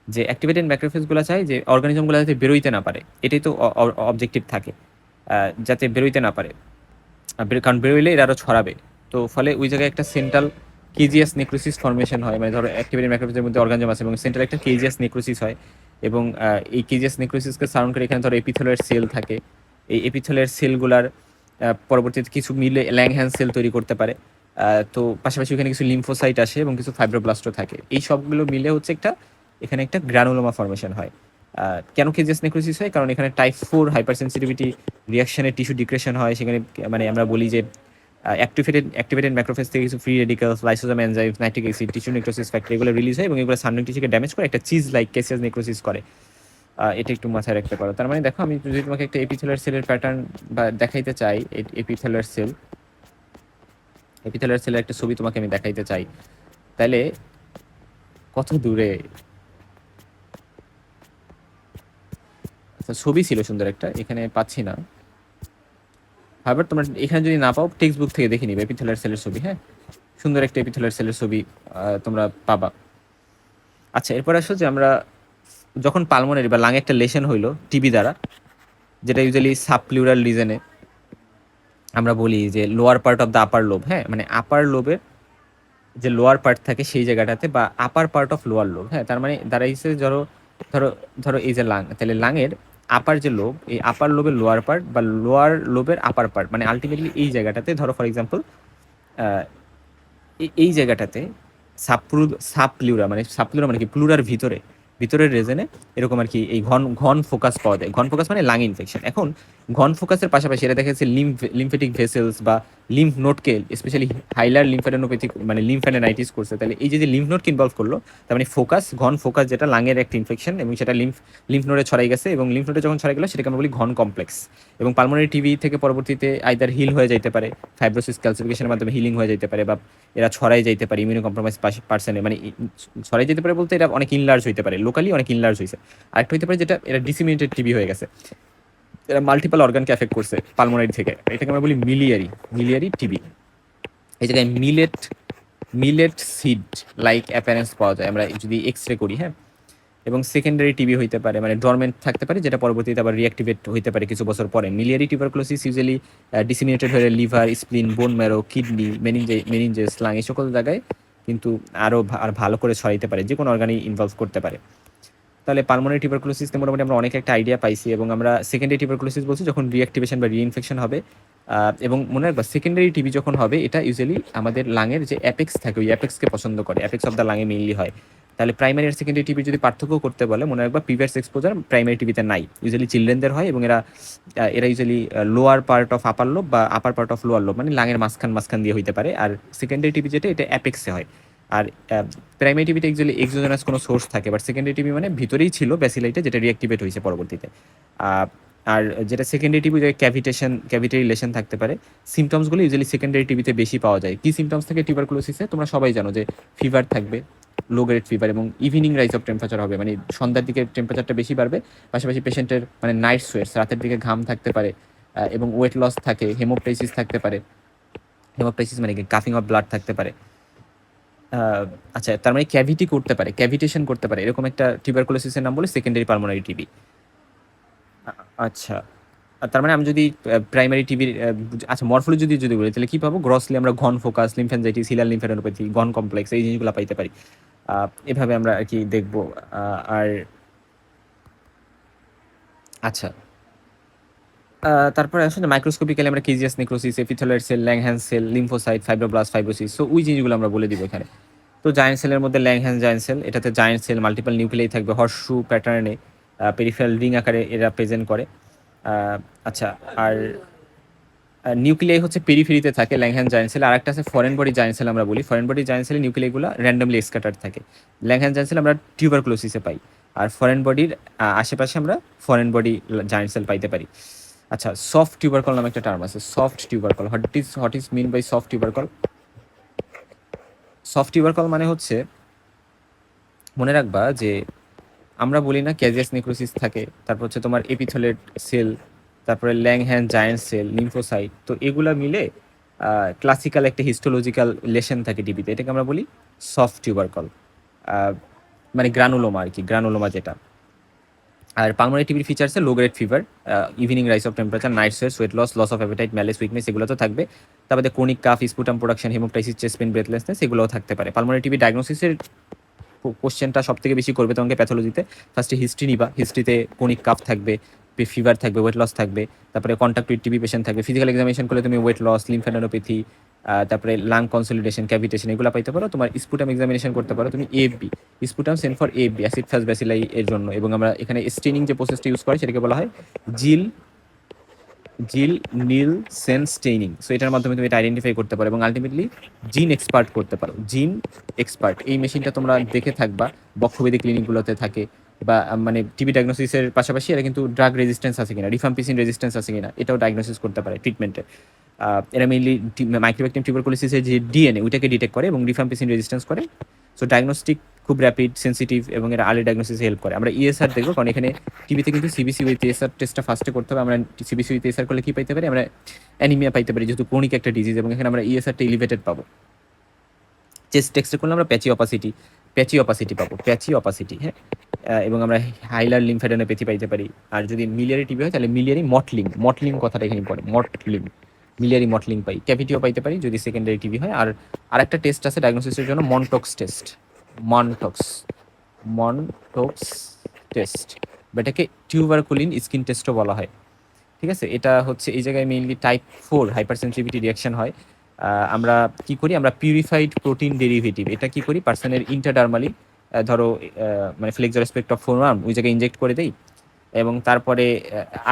যে অ্যাক্টিভেটেড ম্যাক্রোফেজগুলো চায় যে অর্গানিজমগুলো যাতে বেরোইতে না পারে, এটাই তো অবজেক্টিভ থাকে, যাতে বেরোইতে না পারে, কারণ বেরোইলে এরা আরও ছড়াবে। তো ফলে ওই জায়গায় একটা সেন্ট্রাল কেজিয়াস নেক্রোসিস ফর্মেশন হয়, মানে ধরো অ্যাক্টিভেটেড ম্যাক্রোফেজের মধ্যে অর্গানিজম আছে এবং সেন্ট্রাল একটা কেজিয়াস নেক্রোসিস হয়। এবং এই কেজিয়াস নেক্রোসিসকে সারাউন্ড করে এখানে ধরো এপিথেলয়েড সেল থাকে। এই এপিথেলয়েড সেলগুলার পরবর্তীতে কিছু মিলে ল্যাংহ্যান্স সেল তৈরি করতে পারে। তো পাশাপাশি ওখানে কিছু লিম্ফোসাইট আসে এবং কিছু ফাইব্রোব্লাস্টও থাকে। এই সবগুলো মিলে হচ্ছে এখানে একটা গ্রানুলোমা ফর্মেশন হয়। কেন কেজিয়াস নেক্রোসিস হয়? কারণ এখানে টাইপ 4 হাইপার সেন্সিটিভিটি রিয়াকশনে টিস্যু ডিগ্রেশন হয়। সেখানে মানে আমরা বলি যে অ্যাক্টিভেটেড ম্যাক্রোফেজ থেকে কিছু free radicals, lysosome enzymes, nitric acid, tissue necrosis factor এগুলো রিলিজ হয়, এবং এগুলো সারাউন্ডিং টিস্যুকে ড্যামেজ করে একটা চিজ লাইক কেসিয়াস নেক্রোসিস করে। এটা একটু মাথায় রাখতে পারো। তার মানে দেখো, আমি যদি তোমাকে একটা এপিথেলার সেলের প্যাটার্ন বা দেখাইতে চাই, এপিথেলার সেলের একটা ছবি তোমাকে আমি দেখাইতে চাই, তাহলে কত দূরে, আচ্ছা ছবি ছিল সুন্দর একটা, এখানে পাচ্ছি না। হার্বার্ট তোমরা এখানে যদি না পাও টেক্সট বুক থেকে দেখে নিবে এপিথেলিয়াল সেলের ছবি, হ্যাঁ সুন্দর একটা এপিথেলিয়াল সেলের ছবি তোমরা পাবা। আচ্ছা এরপর আসো যে আমরা যখন পালমোনারি বা লাঙে একটা লেশন হইলো টিবি দ্বারা, যেটা ইউজুয়ালি সাবপ্লিউরাল রিজনে আমরা বলি যে lower part of the upper lobe, হ্যাঁ মানে আপার লোবের যে লোয়ার পার্ট থাকে সেই জায়গাটাতে, বা upper part of lower lobe, হ্যাঁ তার মানে দাঁড়াইছে ধরো ধরো ধরো এই যে লাং, তাহলে লাঙের আপার যে লোব, এই আপার লোবের লোয়ার পার্ট বা লোয়ার লোবের আপার পার্ট, মানে আলটিমেটলি এই জায়গাটাতে ধরো ফর এক্সাম্পল এই জায়গাটাতে সাবপ্লুরা মানে সাবপ্লুরা মানে কি প্লুরার ভিতরে, ভিতরের রেজনে এরকম আর কি এই ঘন ঘন ফোকাস পাওয়া যায়। ঘন ফোকাস মানে লাং ইনফেকশন। এখন ঘন ফোকাসের পাশাপাশি এটা দেখা যাচ্ছে লিম্ফেটিক ভেসেলস বা লিম্ফ নোটকে স্পেশালি হাইলার লিম্ফ্যাডেনোপ্যাথিক মানে লিম্ফ্যাডেনাইটিস করছে। তাহলে এই যে লিম্ফ নোটকে ইনভলভ করলো, তার মানে ফোকাস ঘন ফোকাস যেটা লাঙের একটা ইনফেকশন এবং সেটা লিম্ফ নোডে ছড়াই গেছে, এবং লিম্ফ নোডে যখন ছড়াই গেলো সেটাকে আমরা বলি ঘন কমপ্লেক্স। এবং পালমোনারি টিবি থেকে পরবর্তীতে আইদার হিল হয়ে যেতে পারে, ফাইব্রোসিস ক্যালসিফিকেশনের মাধ্যমে হিলিং হয়ে যেতে পারে, বা এরা ছড়াই যাইতে পারে ইমিউনো কম্প্রোমাইজ পার্সনে, মানে ছড়াই যেতে পারে বলতে এটা অনেক ইনলার্জ হইতে পারে, লোকালি অনেক ইনলার্জ হয়েছে। আরেকটা হইতে পারে যেটা এরা ডিসিমিনেটেড টিবি হয়ে গেছে, এরা মাল্টিপল অর্গানকে এফেক্ট করছে পালমোনারি থেকে, এটাকে আমরা বলি মিলিয়ারি টিবি। এই জায়গায় মিলেট সিড লাইক অ্যাপিয়ারেন্স পাওয়া যায় আমরা যদি এক্স রে করি, হ্যাঁ। এবং সেকেন্ডারি টিবি হইতে পারে, মানে ডরমেন্ট থাকতে পারে, যেটা পরবর্তীতে আবার রিঅ্যাক্টিভেট হইতে পারে কিছু বছর পরে। মিলিয়ারি টিউবারকুলোসিস ইউজুয়ালি ডিসিমিনেটেড হয়ে liver, স্প্লিন, bone marrow, kidney, meninges, lung এই সকল জায়গায় কিন্তু আর ভালো করে ছড়াইতে পারে, যে কোনো অর্গানই ইনভলভ করতে পারে। তাহলে পালমোনারি টিউবারকুলোসিস মোটামুটি আমরা অনেক একটা আইডিয়া পাইছি, এবং আমরা সেকেন্ডারি টিউবারকুলোসিস বলছি যখন রিঅ্যাক্টিভেশন বা রিইনফেকশন হবে। এবং মনে রাখবা সেকেন্ডারি টিবি যখন হবে এটা ইউজুয়ালি আমাদের লাঙের যে অ্যাপেক্স থাকে ওই অ্যাপেক্সকে পছন্দ করে, অ্যাপেক্স অফ দ্য লাঙে মেইনলি হয়। তাহলে প্রাইমারি আর সেকেন্ডারি টিবি যদি পার্থক্য করতে বলে মনে রাখবা প্রিভিয়াস এক্সপোজার প্রাইমারি টিবিতে নাই, ইউজুয়ালি চিলড্রেনদের হয়, এবং এরা usually lower part of upper lobe বা upper part of lower lobe মানে লাঙের মাঝখান দিয়ে হইতে পারে। আর সেকেন্ডারি টিবি যেটা এটা অ্যাপেক্সে হয়। আর প্রাইমারি টিবিতে অ্যাকচুয়ালি এক্সোজেনাস কোনো সোর্স থাকে, বাট সেকেন্ডারি টিবি মানে ভিতরেই ছিল ব্যাসিলাইটে, যেটা রিঅ্যাক্টিভেট হয়েছে পরবর্তীতে। আর যেটা সেকেন্ডারি টিবি যে ক্যাভিটারি লেশন থাকতে পারে, সিমটমসগুলো ইউজুয়ালি সেকেন্ডারি টিবিতে বেশি পাওয়া যায়। কি সিমটমস থাকে টিউবারকুলোসিসে তোমরা সবাই জানো, যে ফিভার থাকবে, লো গ্রেড ফিভার, এবং ইভিনিং রাইজ অফ টেম্পারেচার হবে, মানে সন্ধ্যার দিকে টেম্পারেচারটা বেশি বাড়বে। পাশাপাশি পেশেন্টের মানে নাইট সোয়েটস, রাতের দিকে ঘাম থাকতে পারে, এবং ওয়েট লস থাকে, হেমোপ্টাইসিস থাকতে পারে। হেমোপ্টাইসিস মানে কাফিং অফ ব্লাড থাকতে পারে। আচ্ছা তার মানে ক্যাভিটি করতে পারে, ক্যাভিটেশন করতে পারে, এরকম একটা টিউবারকুলোসিসের নাম বলে সেকেন্ডারি পালমোনারি টিবি। আচ্ছা তার মানে আমি যদি প্রাইমারি টিভির আচ্ছা মরফোলজি যদি বলি তাহলে কি পাবো? গ্রসলি আমরা ঘন ফোকাস, লিম্ফ্যানজাইটিস, হিলার লিম্ফ্যাডেনোপ্যাথি, ঘন কমপ্লেক্স এই জিনিসগুলো পাইতে পারি। এভাবে আমরা আর কি দেখবো। আর আচ্ছা তারপরে আসলে মাইক্রোস্কোপিক্যালি আমরা caseous necrosis, epithelial cell, Langhans cell, lymphocyte, fibroblast, fibrosis, so ওই জিনিসগুলো আমরা বলে দিব এখানে। তো জায়েন্ট সেলের মধ্যে ল্যাংহ্যান্স জায়েন্ট সেল, এটাতে জায়েন্ট সেল মাল্টিপল নিউক্লিয়াই থাকবে, হর্সশু প্যাটার্নে, পেরিফেরাল রিং আকারে এরা প্রেজেন্ট করে। আচ্ছা আর নিউক্লিয়াই হচ্ছে পেরিফেরিতে থাকে ল্যাংহ্যান্স জায়েন্ট সেল। আর একটা আছে ফরেন বডি জায়েন্ট সেল আমরা বলি, ফরেন বডি জায়েন্ট সেলে নিউক্লিয়াইগুলো র্যান্ডমলি স্ক্যাটার্ড থাকে। ল্যাংহ্যান্স জায়েন্ট সেল আমরা টিউবারকুলোসিসে পাই, আর ফরেন বডির আশেপাশে আমরা ফরেন বডি জায়েন্ট সেল পাইতে পারি। আচ্ছা সফট টিউবারকল নামে একটা টার্ম আছে, soft tubercle. What is mean by soft tubercle? Soft tubercle মানে হচ্ছে মনে রাখবা যে আমরা বলি না ক্যাজিয়াস নেক্রোসিস থাকে, তারপর হচ্ছে তোমার এপিথেলিয়েট সেল, তারপরে ল্যাংহ্যান্স জায়েন্ট সেল, লিম্ফোসাইট, তো এগুলা মিলে ক্লাসিক্যাল একটা হিস্টোলজিক্যাল লেশন থাকে টিবিতে, এটাকে আমরা বলি সফট টিউবারকল, মানে গ্রানুলোমা আর কি, গ্রানুলোমা যেটা। আর পালমোনারি টিবির ফিচার্সে low grade fever, evening rise of temperature, night sweats, weight loss of appetite, malaise, weakness, এগুলো তো থাকবে। তারপরে chronic cough, sputum production, haemoptysis, chest pain, breathlessness, এগুলোও থাকতে পারে। পালমোনারি টিবি ডায়াগনোসিসের কোশ্চেনটা সব থেকে বেশি করবে তোমাকে প্যাথোলজিতে। ফার্স্টে হিস্ট্রি নিবা, হিস্ট্রিতে কোনিক কাফ থাকবে, ফিভার থাকবে, ওয়েট লস থাকবে, তারপরে কন্ট্যাক্ট উইথ টিবি পেশেন্ট থাকবে। ফিজিক্যাল এক্সামিনেশন করলে তুমি ওয়েট লস, লিম্ফ্যাডেনোপ্যাথি, তারপরে লাং কনসলিডেশন, ক্যাভিটেশন, এগুলো পাইতে পারো। তোমার স্পুটাম এক্সামিনেশন করতে পারো তুমি AFB, sputum send for AFB, acid fast bacilli এর জন্য। এবং আমরা এখানে স্টেনিং যে প্রসেসটা ইউজ করি সেটাকে বলা হয় জিল জিল নীল সেন স্টেইনিং। সো এটার মাধ্যমে তুমি এটা আইডেন্টিফাই করতে পারো এবং আলটিমেটলি জিন এক্সপার্ট করতে পারো। জিন এক্সপার্ট এই মেশিনটা তোমরা দেখে থাকবা, বক্ষবেদী ক্লিনিকগুলোতে থাকে, বা মানে টিবি ডায়াগনোসিসের পাশাপাশি এরা কিন্তু ড্রাগ রেজিস্ট্যান্স আছে কিনা, রিফাম্পিসিন রেজিস্ট্যান্স আছে কিনা, এটাও ডায়াগনোসিস করতে পারে ট্রিটমেন্টে। এরা মেইনলি মাইক্রোব্যাকটেরিয়াম টিউবারকুলোসিসের যে ডিএনএ ওইটাকে ডিটেক্ট করে এবং রিফাম্পিসিন রেজিস্ট্যান্স করে। সো ডায়াগনস্টিক খুব র্যাপিড, সেন্সিটিভ এবং এরা আর্লি ডায়াগনোসিসে হেল্প করে। আমরা ইএসআর দেখবো, কারণ এখানে টিবিতে কিন্তু সিবিসি উইথ এসআর টেস্টটা ফার্স্টে করতে হবে। আমরা সিবিসি উইথ এসআর করলে কি পাইতে পারি? আমরা অ্যানিমিয়া পাইতে পারি, যেহেতু ক্রনিক একটা ডিজিজ, এবং এখানে আমরা ইএসআরটা এলিভেটেড পাবো। চেস্ট টেক্সটে করলে আমরা প্যাচি অপাসিটি পাবো, প্যাচি অপাসিটি, হ্যাঁ। এবং আমরা হাইলার লিমফেডেনোপ্যাথি পাইতে পারি। আর যদি মিলিয়ারি টিবি হয় তাহলে মিলিয়ারি মটলিং কথাটা এখানে পড়ে, মিলিয়ারি মটলিং পাই। ক্যাভিটিও পাইতে পারি যদি সেকেন্ডারি টিবি হয়। আর আরেকটা টেস্ট আছে ডায়াগনোসিসের জন্য, মনটক্স টেস্ট, বা এটাকে টিউবারকুলিন স্কিন টেস্টও বলা হয়। ঠিক আছে, এটা হচ্ছে এই জায়গায় mainly type 4 hyper sensitivity reaction হয়। আমরা কি করি? আমরা পিউরিফাইড প্রোটিন ডেরিভেটিভ এটা কি করি? পার্সনের ইন্টারডার্মালি ধরো মানে ফ্লেক্সর রেসপেক্ট অফ ফোরআর্ম ওই জায়গায় ইনজেক্ট করে দেই, এবং তারপরে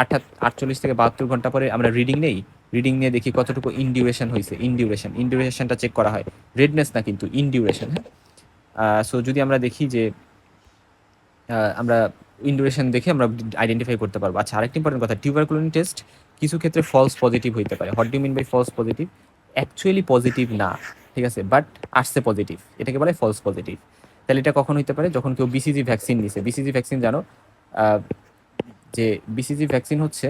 48 থেকে 72 ঘন্টা পরে আমরা রিডিং নেই। রিডিং নিয়ে দেখি কতটুকু ইনডিউরেশন হয়েছে। ইনডিউরেশনটা চেক করা হয়, রেডনেস না কিন্তু ইনডিউরেশন, হ্যাঁ। সো যদি আমরা দেখি যে আমরা ইনডিউরেশন দেখে আমরা আইডেন্টিফাই করতে পারবো। আচ্ছা, আরেকটা ইম্পর্টেন্ট কথা, টিউবারকুলিন টেস্ট কিছু ক্ষেত্রে ফলস পজিটিভ হইতে পারে। What do mean by false positive? Actually positive না, ঠিক আছে, বাট আসছে পজিটিভ, এটাকে বলে ফলস পজিটিভ। তাহলে এটা কখন হইতে পারে? যখন কেউ বিসিজি ভ্যাকসিন নিছে। বিসিজি ভ্যাকসিন জানো যে বিসিজি ভ্যাকসিন হচ্ছে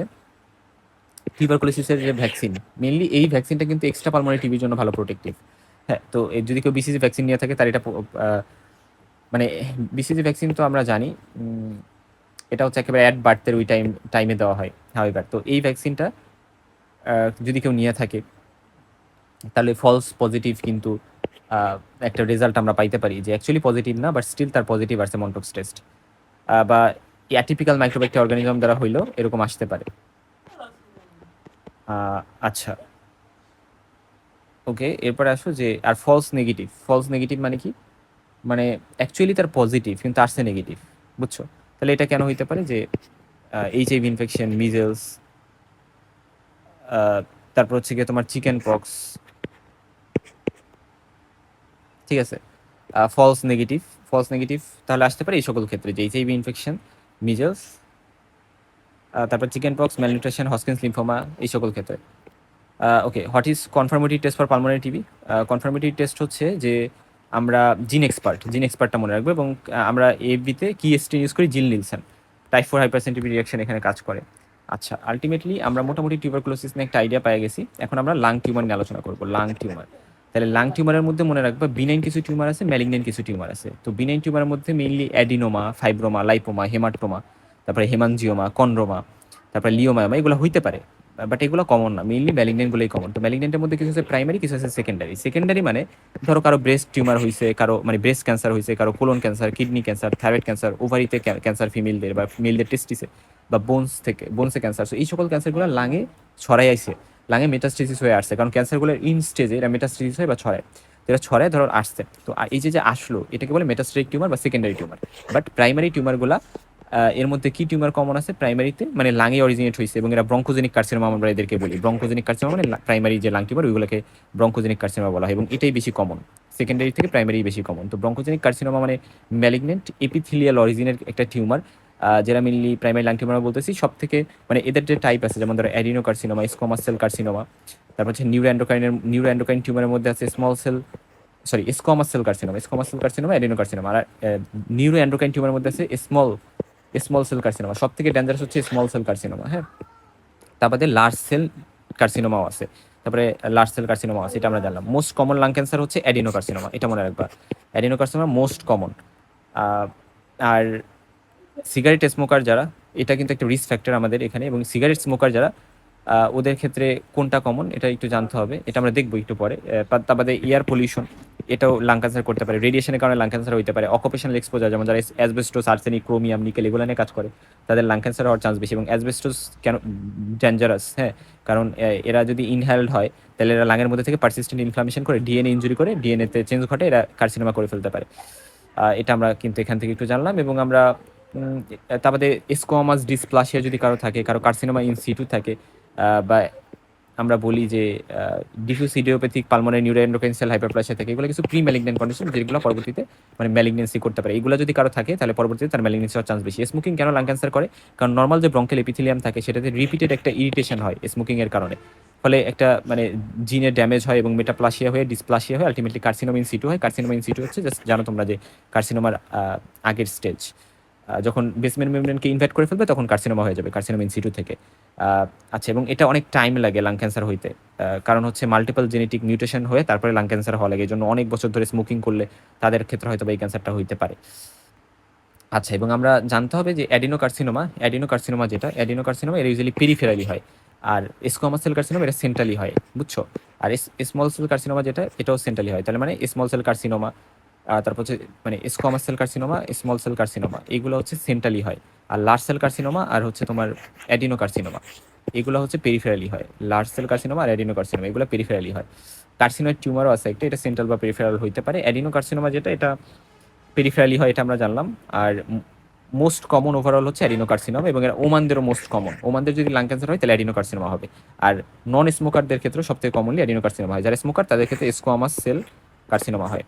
টিউবারকুলোসিসের যে ভ্যাকসিন, মেইনলি এই ভ্যাকসিনটা কিন্তু এক্সট্রা পালমোনারি টিবির জন্য ভালো প্রোটেক্টিভ। হ্যাঁ, তো যদি কেউ বিসিজি ভ্যাকসিন নিয়ে থাকে তার এটা মানে বিসিজি ভ্যাকসিন তো আমরা জানি এটা হচ্ছে একেবারে অ্যাট বার্থের ওই টাইমে দেওয়া হয়। হাউএভার তো এই ভ্যাকসিনটা যদি কেউ নিয়ে থাকে তাহলে ফলস পজিটিভ কিন্তু একটা রেজাল্ট আমরা পাইতে পারি যে অ্যাকচুয়ালি পজিটিভ না, বাট স্টিল তার পজিটিভ আসছে মন্টক্স টেস্ট। বা অ্যাটিপিক্যাল মাইক্রোব্যাকটেরিয়া অর্গানিজম দ্বারা হইলেও এরকম আসতে পারে। আচ্ছা, ওকে, এরপরে আসো যে আর ফলস নেগেটিভ মানে কি? মানে অ্যাকচুয়ালি তার পজিটিভ কিন্তু আসছে নেগেটিভ, বুঝছো? তাহলে এটা কেন হইতে পারে? যে এইচআইভি ইনফেকশন, মিজেলস, তারপর হচ্ছে গিয়ে তোমার চিকেন পক্স, ঠিক আছে। ফলস নেগেটিভ তাহলে আসতে পারে এই সকল ক্ষেত্রে, যে এইচআইভি ইনফেকশন, মিজেলস, তারপর chicken pox, malnutrition, Hodgkin's lymphoma, এই সকল ক্ষেত্রে। Okay, what is confirmatory test for pulmonary TB? Confirmatory test হচ্ছে যে আমরা জিন এক্সপার্টটা মনে রাখবো, এবং আমরা এফবিতে কি স্টেন ইউজ করি? জিল নিলসন। টাইপ 4 হাইপারসেন্টিভিটি রিয়াকশন এখানে কাজ করে। আচ্ছা, আলটিমেটলি আমরা মোটামুটি টিউবারকুলোসিস নিয়ে একটা আইডিয়া পেয়ে গেছি। এখন আমরা লাং টিউমার নিয়ে আলোচনা করবো। লাং টিউমার, তাহলে লাং টিউমারের মধ্যে মনে রাখবা বিনাইন কিছু টিউমার আছে, ম্যালিগনেন্ট কিছু টিউমার আছে। তো বিনাইন টিউমারের মধ্যে mainly adenoma, fibroma, lipoma, haematoma, তারপরে হেমানজিওমা, কন্ড্রোমা, তারপরে লিওমায়োমা, এগুলো হইতে পারে, বাট এগুলো কমন না। মেইনলি ম্যালিগনেন্টগুলোই কমন। তো ম্যালিগনেন্টের মধ্যে কিছু আছে প্রাইমারি, কিছু আছে সেকেন্ডারি মানে ধরো কারো ব্রেস্ট টিউমার হয়েছে, কারো মানে ব্রেস্ট ক্যান্সার হয়েছে, কারো colon cancer, kidney cancer, thyroid cancer, ওভারিতে ক্যান্সার ফিমেলদের, বা মেলদের টেস্টিসে, বা বোনসে ক্যান্সার। সো এই সকল ক্যান্সারগুলো লাঙে ছড়াই আইছে, লাঙে মেটাস্টেসিস হয়ে আসছে, কারণ ক্যান্সারগুলোর ইন স্টেজে এরা মেটাস্টেসিস হয় বা ছড়ায়। যেটা ছড়ায় ধরো আসছে, তো এই যে আসলো এটাকে বলে মেটাস্টেটিক টিউমার বা সেকেন্ডারি টিউমার। বাট প্রাইমারি টিউমারগুলা এর মধ্যে কি টিউমার কমন আছে? প্রাইমারিতে মানে লাঙে অরিজিনেট হয়েছে, এবং এরা ব্রঙ্কোজেনিক কার্সিনোমা আমরা এদেরকে বলি। ব্রঙ্কোজেনিক কার্সিনোমা মানে প্রাইমারি যে লাং টিউমার ওইগুলোকে ব্রঙ্কোজেনিক কার্সিনোমা বলা হয়, এবং এটাই বেশি কমন, সেকেন্ডারি থেকে প্রাইমারি বেশি কমন। তো ব্রঙ্কোজেনিক কার্সিনোমা মানে ম্যালিগনেন্ট এপিথেলিয়াল অরিজিনের একটা টিউমার, যেটা মেনলি প্রাইমারি লাং টিউমার বলতেছি। সব থেকে মানে এদের যে টাইপ আছে, যেমন ধরো adenocarcinoma, squamous cell carcinoma, তারপর হচ্ছে নিউরোএন্ডোক্রাইন টিউমারের মধ্যে আছে squamous cell carcinoma, adenocarcinoma. আর নিউরোএন্ডোক্রাইন টিউমারের মধ্যে আছে স্মল সেল কার্সিনোমা। সব থেকে ডেঞ্জারাস হচ্ছে স্মল সেল কার্সিনোমা, হ্যাঁ। তারপরে লার্জ সেল কার্সিনোমাও আছে, তারপরে লার্জ সেল কার্সিনোমা আছে, এটা আমরা জানলাম। মোস্ট কমন লাং ক্যান্সার হচ্ছে অ্যাডিনো কার্সিনোমা, এটা মনে রাখবা। Adenocarcinoma most common. আর সিগারেট স্মোকার যারা, এটা কিন্তু একটা রিস্ক ফ্যাক্টর আমাদের এখানে, এবং সিগারেট স্মোকার যারা ওদের ক্ষেত্রে কোনটা কমন এটা একটু জানতে হবে, এটা আমরা দেখবো একটু পরে। তার বাদে এয়ার পলিউশন, এটাও লাং ক্যান্সার করতে পারে। রেডিয়েশনের কারণে লাং ক্যান্সার হতে পারে। অকুপেশনাল এক্সপোজার, যেমন যারা অ্যাসবেস্টোস, আর্সেনিক, ক্রোমিয়াম, নিকেল এগুলো নিয়ে কাজ করে, তাদের লাং ক্যান্সার হওয়ার চান্স বেশি। এবং অ্যাসবেস্টোস কেন ডেঞ্জারাস? হ্যাঁ, কারণ এরা যদি ইনহেলড হয় তাহলে এরা লাঙের মধ্যে থেকে পারসিস্টেন্ট ইনফ্লামেশন করে, ডিএনএ ইনজুরি করে, ডিএনএতে চেঞ্জ ঘটে, এরা কার্সিনোমা করে ফেলতে পারে। এটা আমরা কিন্তু এখান থেকে একটু জানলাম। এবং আমরা তারপরে স্কোয়ামাস ডিসপ্লাসিয়া যদি কারো থাকে, কারো কার্সিনোমা ইন সিটু থাকে, বা আমরা বলি যে diffuse idiopathic pulmonary neuroendocrine cell hyperplasia থাকে, এগুলো কিছু প্রি ম্যালিগন্যান্ট কন্ডিশন যেগুলো পরবর্তীতে মানে ম্যালিগনেন্সি করতে পারে। এগুলো যদি কারো থাকে তাহলে পরবর্তীতে তার ম্যালিগনেন্সি হওয়ার চান্স বেশি। স্মোকিং কেন লাং ক্যান্সার করে? কারণ নর্মাল যে ব্রঙ্কেল এপিথেলিয়াম থাকে সেটাতে রিপিটেড একটা ইরিটেশন হয় স্মোকিং এর কারণে, ফলে একটা মানে জিনের ড্যামেজ হয় এবং মেটাপ্লাসিয়া হয়ে ডিসপ্লাসিয়া হয়ে আলটিমেটলি কার্সিনোমা ইন সিটু হয়। কার্সিনোমা ইন সিটু হচ্ছে জাস্ট জানো তোমরা যে কার্সিনোমার আগের স্টেজ, যখন বেসমেন্ট মেমব্রেনকে ইনভাইট করে ফেলবে তখন কার্সিনোমা হয়ে যাবে, কার্সিনোমা ইন সিটু থেকে। আচ্ছা, এবং এটা অনেক টাইম লাগে লাং ক্যান্সার হইতে, কারণ হচ্ছে মাল্টিপল জেনেটিক মিউটেশন হয়ে তারপরে লাং ক্যান্সার হওয়া লাগে। এই জন্য অনেক বছর ধরে স্মোকিং করলে তাদের ক্ষেত্রে হয়তো এই ক্যান্সারটা হইতে পারে। আচ্ছা, এবং আমরা জানতে হবে যে অ্যাডিনোকার্সিনোমা যেটা অ্যাডিনোকার্সিনোমা এটা ইউজুয়ালি পেরিফেরালি হয়, আর স্কোয়ামাস সেল কার্সিনোমা এটা সেন্ট্রালি হয়, বুঝছো? আর স্মল সেল কার্সিনোমা যেটা এটাও সেন্ট্রালি হয়। তাহলে মানে স্মল সেল কার্সিনোমা, তারপর হচ্ছে মানে squamous cell carcinoma, small cell carcinoma এগুলো হচ্ছে সেন্ট্রালি হয়। আর লার্জ সেল কার্সিনোমা আর হচ্ছে তোমার অ্যাডিনোকার্সিনোমা এগুলো হচ্ছে পেরিফেরালি হয়। লার্জ সেল কার্সিনোমা আর অ্যাডিনোকার্সিনোমা এগুলো পেরিফেরালি হয়। কার্সিনয়েড টিউমারও আছে একটা, এটা সেন্ট্রাল বা পেরিফেরাল হইতে পারে। অ্যাডিনোকার্সিনোমা যেটা এটা পেরিফেরালি হয়, এটা আমরা জানলাম। আর মোস্ট কমন ওভারঅল হচ্ছে অ্যাডিনোকার্সিনোমা, এবং এরা ওমানদেরও মোস্ট কমন। ওমানদের যদি লাং ক্যান্সার হয় তাহলে অ্যাডিনোকার্সিনোমা হবে। আর নন স্মোকারদের ক্ষেত্রে সবথেকে কমনলি অ্যাডিনোকার্সিনোমা হয়। যারা স্মোকার তাদের ক্ষেত্রে স্কোয়ামাস সেল কার্সিনোমা হয়।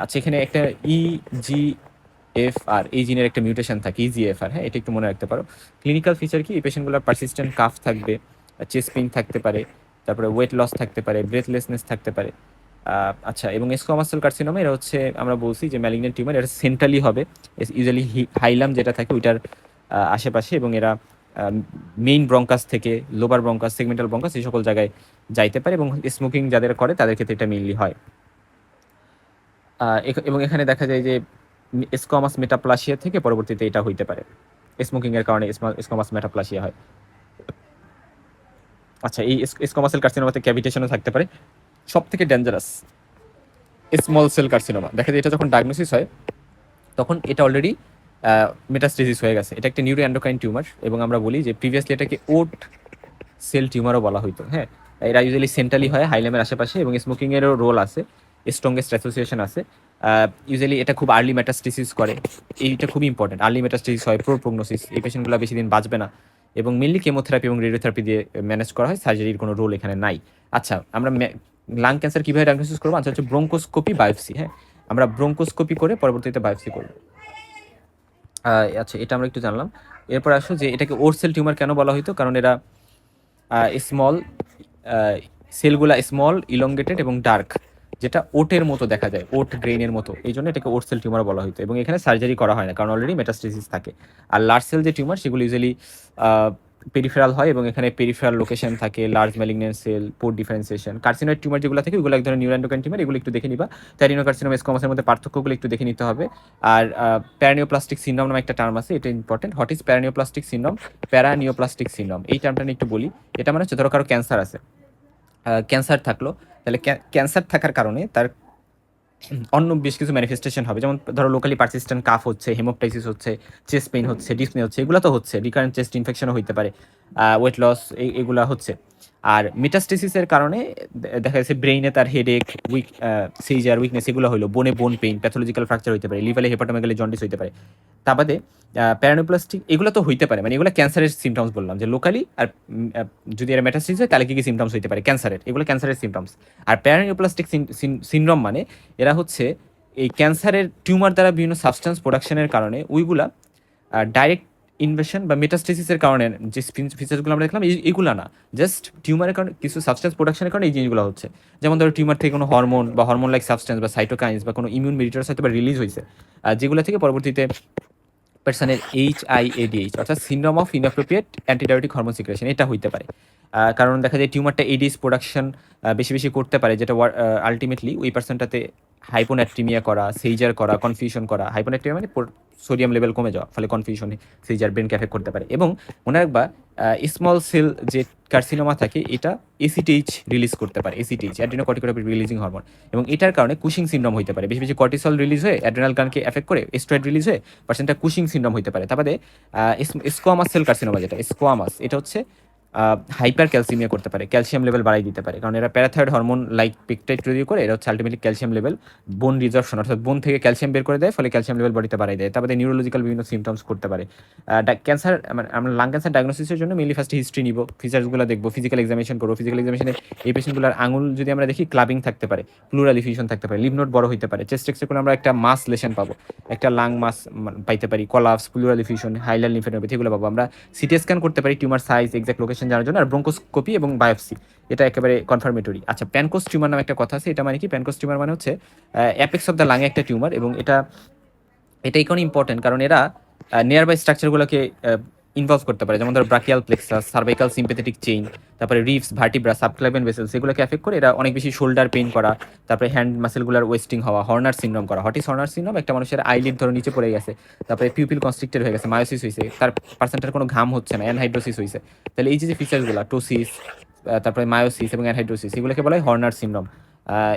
আচ্ছা, এখানে একটা ইজিএফআর এই জিনের একটা মিউটেশন থাকে, ইজিএফআর, হ্যাঁ এটা একটু মনে রাখতে পারো। ক্লিনিক্যাল ফিচার কি? এই পেশেন্টগুলোর পারসিস্টেন্ট কাফ থাকবে, চেস্ট পেইন থাকতে পারে, তারপরে ওয়েট লস থাকতে পারে, ব্রেথলেসনেস থাকতে পারে। আচ্ছা, এবং স্কোয়ামাস সেল কার্সিনোমা এটা হচ্ছে আমরা বলছি যে ম্যালিগন্যান্ট টিউমার, এটা সেন্ট্রালি হবে, ইউজুয়ালি হাইলাম যেটা থাকে ওইটার আশেপাশে, এবং এরা মেইন ব্রঙ্কাস থেকে লোবার ব্রঙ্কাস, সেগমেন্টাল ব্রঙ্কাস এই সকল জায়গায় যাইতে পারে, এবং স্মোকিং যাদের করে তাদের ক্ষেত্রে এটা মেইনলি হয়। এবং এখানে দেখা যায় যে স্কোয়ামাস মেটাপ্লাসিয়া থেকে পরবর্তীতে এটা হইতে পারে, স্মোকিং এর কারণে স্কোয়ামাস মেটাপ্লাসিয়া হয়। আচ্ছা, এই স্কোয়ামাস সেল কার্সিনোমাতে ক্যাভিটেশনও থাকতে পারে। সব থেকে ডেঞ্জারাস স্মল সেল কার্সিনোমা, দেখা যায় এটা যখন ডায়াগনোসিস হয় তখন এটা অলরেডি মেটাস্টেসিস হয়ে গেছে। এটা একটা নিউরো এন্ডোক্রাইন টিউমার, এবং আমরা বলি যে প্রিভিয়াসলি এটাকে ওট সেল টিউমারও বলা হইতো। হ্যাঁ, এরা ইউজুয়ালি সেন্ট্রালি হয় হাইলামের আশেপাশে, এবং স্মোকিং এরও রোল আছে, স্ট্রংগেস্ট অ্যাসোসিয়েশন আছে। ইউজুয়ালি এটা খুব আর্লি মেটাস্টেসিস করে, এইটা খুবই ইম্পর্টেন্ট। আর্লি মেটাস্টেসিস হয়, প্রো প্রোগনোসিস, এই পেশেন্টগুলো বেশি দিন বাঁচবে না, এবং মেনলি কেমোথেরাপি এবং রেডিওথেরাপি দিয়ে ম্যানেজ করা হয়, সার্জারির কোনো রোল এখানে নাই। আচ্ছা, আমরা লাং ক্যান্সার কীভাবে ডায়াগনোসিস করবো? আচ্ছা, হচ্ছে ব্রঙ্কোস্কোপি, বায়োপসি। হ্যাঁ, আমরা ব্রঙ্কোস্কোপি করে পরবর্তীতে বায়োপসি করবো। আচ্ছা, এটা আমরা একটু জানলাম। এরপর আসো যে এটাকে ওরসেল টিউমার কেন বলা হইতো? কারণ এরা স্মল সেলগুলা স্মল, ইলংগেটেড এবং ডার্ক, যেটা ওটের মতো দেখা যায়, ওট গ্রেইনের মতো, এই জন্য এটাকে ওট সেল টিউমার বলা হইতো। এবং এখানে সার্জারি করা হয় না কারণ অলরেডি মেটাস্টেসিস থাকে। আর লার্জ সেল যে টিউমার সেগুলো ইউজুয়ালি পেরিফেরাল হয়, এবং এখানে পেরিফেরাল লোকেশন থাকে, large malignant cell, poor differentiation. Carcinoid tumour যেগুলো থাকে ওগুলো এক ধরনের নিউরোএন্ডোক্রাইন টিউমার, এগুলো একটু দেখে নিবা। অ্যাডিনোকার্সিনোমা, স্কোয়ামাসের মধ্যে পার্থক্যগুলো একটু দেখে নিতে হবে। আর প্যারানিওপ্লাস্টিক সিনড্রোম নামে একটা টার্ম আছে, এটা important. What is paraneoplastic syndrome? Paraneoplastic syndrome এই টার্মটা নিয়ে একটু বলি। এটা মানে হচ্ছে ধরো কারো ক্যান্সার আছে, ক্যান্সার থাকলো, তাহলে ক্যান্সার থাকার কারণে তার অন্য বেশ কিছু ম্যানিফেস্টেশন হবে, যেমন ধরো লোকালি পারসিস্টেন্ট কাফ হচ্ছে, হেমোপটাইসিস হচ্ছে, চেস্ট পেইন হচ্ছে, ডিসনে হচ্ছে, এগুলো তো হচ্ছে, রিকারেন্ট চেস্ট ইনফেকশনও হইতে পারে, ওয়েট লস এগুলা হচ্ছে। আর মেটাস্টেসিসের কারণে দেখা যাচ্ছে ব্রেইনে তার হেডেক, সিজার, উইকনেস এগুলো হলো, বোনে বোন পেইন, প্যাথোলজিক্যাল ফ্র্যাকচার হইতে পারে, লিভারে হেপাটোমেগালি জন্ডিস হইতে পারে। তা বাদে প্যারানোপ্লাস্টিক এগুলো তো হইতে পারে, মানে এগুলো ক্যান্সারের সিমটমস বললাম যে লোকালি। আর যদি এর মেটাস্টেসিস হয় তাহলে কি সিমটমস হইতে পারে ক্যান্সারের, এগুলো ক্যান্সারের সিমটমস। আর প্যারানিওপ্লাস্টিক সিনড্রোম মানে এরা হচ্ছে এই ক্যান্সারের টিউমার দ্বারা বিভিন্ন সাবস্টেন্স প্রোডাকশনের কারণে ওইগুলা ডাইরেক্ট ইনভেশন বা মেটাস্টেসিসের কারণে যে ফিচার্সগুলো আমরা দেখলাম এইগুলো না, জাস্ট টিউমারের কারণে কিছু সাবস্টেন্স প্রোডাকশনের কারণে এই জিনিসগুলো হচ্ছে। যেমন ধরো টিউমার থেকে কোনো হরমোন বা হরমোন লাইক সাবস্টেন্স বা সাইটোকাইন্স বা কোনো ইমিউন মেডিটার্স হয়তো বা রিলিজ হয়েছে, যেগুলো থেকে পরবর্তীতে পার্সনের HIADH অর্থাৎ syndrome of inappropriate antidiuretic hormone secretion এটা হইতে পারে। কারণ দেখা যায় টিউমারটা এডিএস প্রোডাকশন বেশি বেশি করতে পারে, যেটা আলটিমেটলি ওই পার্সনটাতে হাইপোন্যাট্রিমিয়া করা, সেইজার করা, কনফিউশন করা। হাইপোন্যাট্রিমিয়া মানে সোডিয়াম লেভেল কমে যাওয়া, ফলে কনফিউশনে সেইজার ব্রেনকে এফেক্ট করতে পারে। এবং মনে রাখবা স্মল সেল যে কার্সিনোমা থাকে এটা এসিটিএইচ রিলিজ করতে পারে, এসিটিএইচ অ্যাড্রিনোকর্টিকয়েড রিলিজিং হরমোন, এবং এটার কারণে কুশিং সিনড্রোম হইতে পারে। বেশি বেশি কর্টিসল রিলিজ হয়ে অ্যাড্রিনাল গ্ল্যান্ডকে এফেক্ট করে স্টেরয়েড রিলিজ হয়ে পার্সেন্টটা কুশিং সিনড্রোম হইতে পারে। তারপরে স্কোয়ামাস সেল কার্সিনোমা যেটা স্কোয়ামাস, এটা হচ্ছে হাইপার ক্যালসিমিয়া করতে পারে, ক্যালসিয়াম লেভেল বাড়াই দিতে পারে, কারণ এরা প্যারাথাইরয়েড হরমোন লাইক পেপটাইড তৈরি করে, এরা হচ্ছে আলটিমেটলি ক্যালসিয়াম লেভেল বোন রিজর্পশন অর্থাৎ বোন থেকে ক্যালসিয়াম বের করে দেয়, ফলে ক্যালসিয়াম লেভেল বডিতে বাড়াই দেয়। তারপরে নিউরোলজিক্যাল বিভিন্ন সিমটমস করতে পারে। ক্যান্সার মানে আমরা লাং ক্যান্সার ডায়াগনোসিসের জন্য মেনলি ফার্স্ট হিস্ট্রি নিব, ফিচার্সগুলো দেখবো, ফিজিক্যাল এক্সামিনেশন করবো। ফিজিক্যাল এক্সামিনেশনে এই পেশেন্টগুলোর আঙুল যদি আমরা দেখি ক্লাবিং থাকতে পারে, প্লুরাল ইফিউশন থাকতে পারে, লিভ নোড বড় হইতে পারে। চেস্ট এক্সরে করলে আমরা একটা মাস লেশন পাবো, একটা লাং মাস পাইতে পারি, কলাপস, প্লুরাল ইফিউশন, হাইলার লিম্ফেনোপ্যাথি এগুলো পাবো। আমরা সিটি স্ক্যান করতে পারি টিউমার সাইজ, এক্সাক্ট লোকেশন জানার জন্য, আর ব্রঙ্কোস্কোপি এবং বায়োপসি এটা একেবারে কনফার্মেটরি। আচ্ছা, প্যানকোস টিউমার নামে একটা কথা আছে, এটা মানে কি? প্যানকোস টিউমার মানে হচ্ছে অ্যাপেক্স অফ দ্য লাঙে একটা টিউমার, এবং এটাই কারণ ইম্পর্টেন্ট, কারণ এরা নিয়ার বাই স্ট্রাকচারগুলোকে ইনভলভ করতে পারে, যেমন ধর brachial plexus, cervical sympathetic chain, তারপরে রিভস, ভার্টিব্রা, সাবক্লাভিয়ান ভেসেলস, এগুলোকে এফেক্ট করে। এরা অনেক বেশি শোল্ডার পেইন করা, তারপরে হ্যান্ড মাসেলগুলার ওয়েস্টিং হওয়া, হর্নার সিনড্রোম করা। হটিস হর্নার সিনড্রোম একটা মানুষের আইলিড ধরে নিচে পড়ে গেছে, তারপরে পিউপিল কনস্ট্রিক্টেড হয়ে গেছে, মায়োসিস হয়েছে, তার পার্সেন্টের কোনো ঘাম হচ্ছে না, অ্যানহাইড্রোসিস হয়েছে। তাহলে এই যে ফিচার্সগুলো, টোসিস, তারপরে মায়োসিস এবং অ্যানহাইড্রোসিস, এগুলোকে বলা হয় হর্নার সিনড্রোম।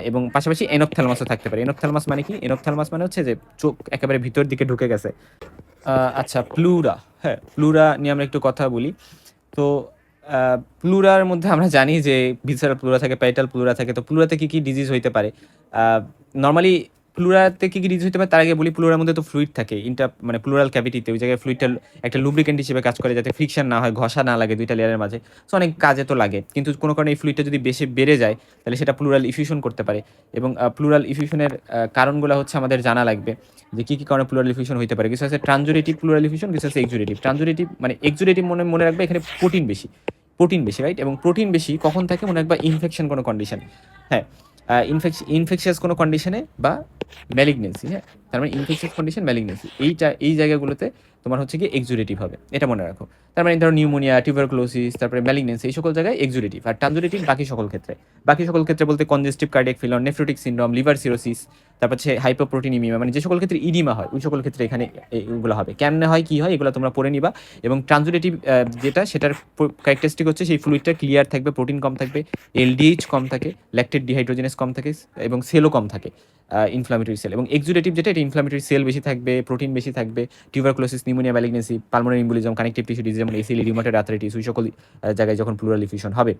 এবং পাশাপাশি এনোপথ্যালমাসও থাকতে পারে। এনোপথ্যালমাস মানে কি? এনোপথ্যালমাস মানে হচ্ছে যে চোখ একেবারে ভিতর দিকে ঢুকে গেছে। আচ্ছা, প্লুরা, হ্যাঁ প্লুরা নিয়ে আমরা একটু কথা বলি। তো প্লুরার মধ্যে আমরা জানি যে ভিসারাল প্লুরা থাকে, প্যারিটাল প্লুরা থাকে। তো প্লুরাতে কি কি ডিজিজ হইতে পারে? নর্মালি প্লুরাতে কি কি ডিজিজ হইতে পারে তার আগে বলি, প্লুরার মধ্যে তো ফ্লুইড থাকে, মানে প্লুরাল ক্যাভিটিতে, ওই জায়গায় ফ্লুইডটা একটা লুব্রিকেন্ট হিসেবে কাজ করে, যাতে ফ্রিকশন না হয়, ঘষা না লাগে দুইটা লেয়ারের মাঝে। সো অনেক কাজে তো লাগে, কিন্তু কোনো কারণে এই ফ্লুইডটা যদি বেশি বেড়ে যায় তাহলে সেটা প্লুরাল ইফিউশন করতে পারে। এবং প্লুরাল ইফিউশনের কারণগুলো হচ্ছে আমাদের জানা লাগবে, যে কী কী কারণে প্লুরাল ইফিউশন হইতে পারে। কিছু আছে ট্রানজুরেটিভ প্লুরাল ইফিউশন, কিছু আছে এক্সুরেটিভ। ট্রানজুরেটিভ মানে এক্সুরেটিভ মনে রাখবে, এখানে প্রোটিন বেশি, রাইট? এবং প্রোটিন বেশি কখন থাকে? মনে রাখবা ইনফেকশন কোনো কন্ডিশন, হ্যাঁ, ইনফেকশিয়াস কোনো কন্ডিশনে বা ম্যালিগনেন্সি, হ্যাঁ, তার মানে ইনফেকশিয়াস কন্ডিশন, ম্যালিগনেন্সি, এই জায়গাগুলোতে তোমার হচ্ছে কি এক্সুরেটিভ হবে, এটা মনে রাখো। তার মানে ধরো নিউমোনিয়া, টিউবারকুলোসিস, তারপরে ম্যালিগনেন্সি, এই সকল জায়গায় এক্সুরেটিভ। আর ট্রানজুরেটিভ বাকি সকল ক্ষেত্রে বলতে congestive cardiac failure, nephrotic syndrome, liver cirrhosis, তারপর হচ্ছে হাইপোপ্রোটিনিমিয়া, মানে যে সকল ক্ষেত্রে ইডিমা হয় ওই সকল ক্ষেত্রে এখানে এগুলো হবে। কেমনে হয়, কি হয়, এগুলো তোমরা পড়ে নিবা। এবং ট্রানজুরেটিভ যেটা, সেটার ক্যারেক্টারিস্টিক হচ্ছে সেই ফ্লুইডটা ক্লিয়ার থাকবে, প্রোটিন কম থাকবে, এলডিএইচ কম থাকে, ল্যাকটেড ডিহাইড্রোজেনেস কম থাকে, এবং সেলও কম থাকে, ইনফ্লামেটরি সেল। এবং এক্সুরেটিভ যেটা, এটা ইনফ্লামেটরি সেল বেশি থাকবে, প্রোটিন বেশি থাকবে, tuberculosis, pneumonia, malignancy, pulmonary embolism, connective tissue disease যেমন এসিএল, রিউমাটয়েড আর্থ্রাইটিস, ওই সকল জায়গায় যখন প্লুরাল ইফিউশন হবে।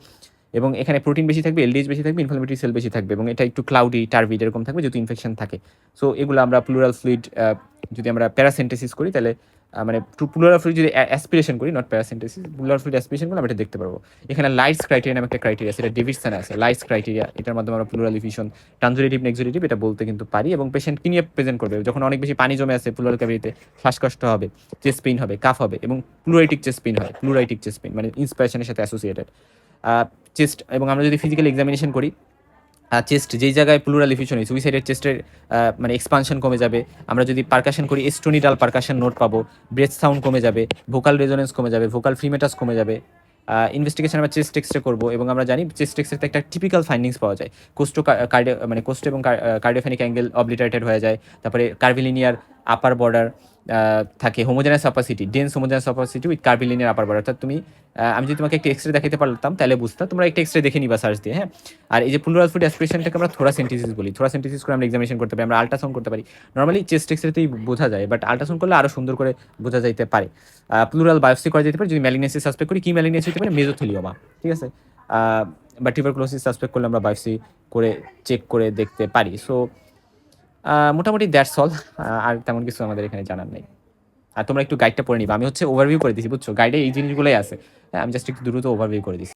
এবং এখানে প্রোটিন বেশি থাকবে, এলডিএইচ বেশি থাকবে, ইনফ্লামেটরি সেল বেশি থাকবে, এবং এটা একটু ক্লাউডি, টার্ভিড এরকম থাকবে যেহেতু ইনফেকশন থাকে। সো এগুলো আমরা প্লুরাল ফ্লুইড যদি আমরা প্যারাসেন্টেসিস করি, তাহলে মানে প্লুরাল ফ্লুইড যদি অ্যাসপিরেশন করি, নট প্যারাসেন্টেসিস, প্লুরাল ফ্লুইড অ্যাসপিরেশন করলে আমরা এটা দেখতে পারবো। এখানে লাইটস ক্রাইটেরিয়া নামে একটা ক্রাইটেরিয়া, সেটা ডেভিডসনে আছে, লাইটস ক্রাইটেরিয়া, এটার মাধ্যমে আমরা প্লুরাল ইফিউশন, ট্রানজুরেটিভ নেক্সুরেটিভ এটা বলতে কিন্তু পারি। এবং পেশেন্ট কি নিয়ে প্রেজেন্ট করবে? যখন অনেক বেশি পানি জমে আছে প্লুরাল ক্যাভিটিতে, শ্বাসকষ্ট হবে, চেস্ট পেইন হবে, কাফ হবে, এবং প্লুরাইটিক চেস্ট পেইন হয়, প্লুরাইটিক চেস্ট পেইন মানে ইন্সপিরেশনের সাথে অ্যাসোসিয়েটেড চেস্ট। এবং আমরা যদি ফিজিক্যাল এক্সামিনেশন করি, চেস্ট যেই জায়গায় প্লুরাল ইফিউশন হয়েছে ওই সাইডের চেস্টের মানে এক্সপানশন কমে যাবে। আমরা যদি পারকাশন করি, এস্টোনিডাল পারকাশন নোট পাবো, ব্রেথ সাউন্ড কমে যাবে, ভোকাল রেজোনেন্স কমে যাবে, ভোকাল ফ্রিমেটাস কমে যাবে। ইনভেস্টিগেশন আমরা চেস্ট এক্সরে করবো, এবং আমরা জানি চেস্ট এক্সরেতে একটা টিপিক্যাল ফাইন্ডিংস পাওয়া যায়, মানে কোস্টো এবং কার্ডিওফেনিক অ্যাঙ্গেল অবলিটারেটেড হয়ে যায়, তারপরে কার্ভিলিনিয়ার আপার বর্ডার থাকে, homogeneous opacity, dense homogeneous opacity with curvilinear upper border. অর্থাৎ তুমি আমি যদি তোমাকে একটা এক্সরে দেখাতে পারতাম তাহলে বুঝতাম, তোমরা একটা এক্সরে দেখে নিবা সার্চ দিয়ে, হ্যাঁ। আর এই যে প্লুরাল ফ্লুইড অ্যাসপিরেশনটাকে আমরা থোরাসেন্টিসিস বলি, থোরাসেন্টিসিস করে আমরা এক্সামিনেশন করতে পারি, আমরা আল্ট্রাসাউন্ড করতে পারি। নর্মালি চেস্ট এক্সরেতেই বোঝা যায়, বাট আল্ট্রাসাউন্ড করলে আরও সুন্দর করে বোঝা যাইতে পারে। প্লুরাল বায়োপসি করা যেতে পারে যদি ম্যালিগনেন্সি সাসপেক্ট করি। কি ম্যালিগনেন্সি হতে পারে? মেজোথেলিওমা, ঠিক আছে। বা টিউবারকুলোসিস সাসপেক্ট করলে আমরা বায়োপসি করে চেক করে দেখতে পারি। সো মোটামুটি দ্যাটস অল, আর তেমন কিছু আমাদের এখানে জানার নেই। আর তোমরা একটু গাইডটা পড়ে নিবা, আমি হচ্ছে ওভারভিউ করে দিছি, বুঝছো? গাইডে এই জিনিসগুলোই আছে, হ্যাঁ, আমি জাস্ট একটু দ্রুত ওভারভিউ করে দিছি।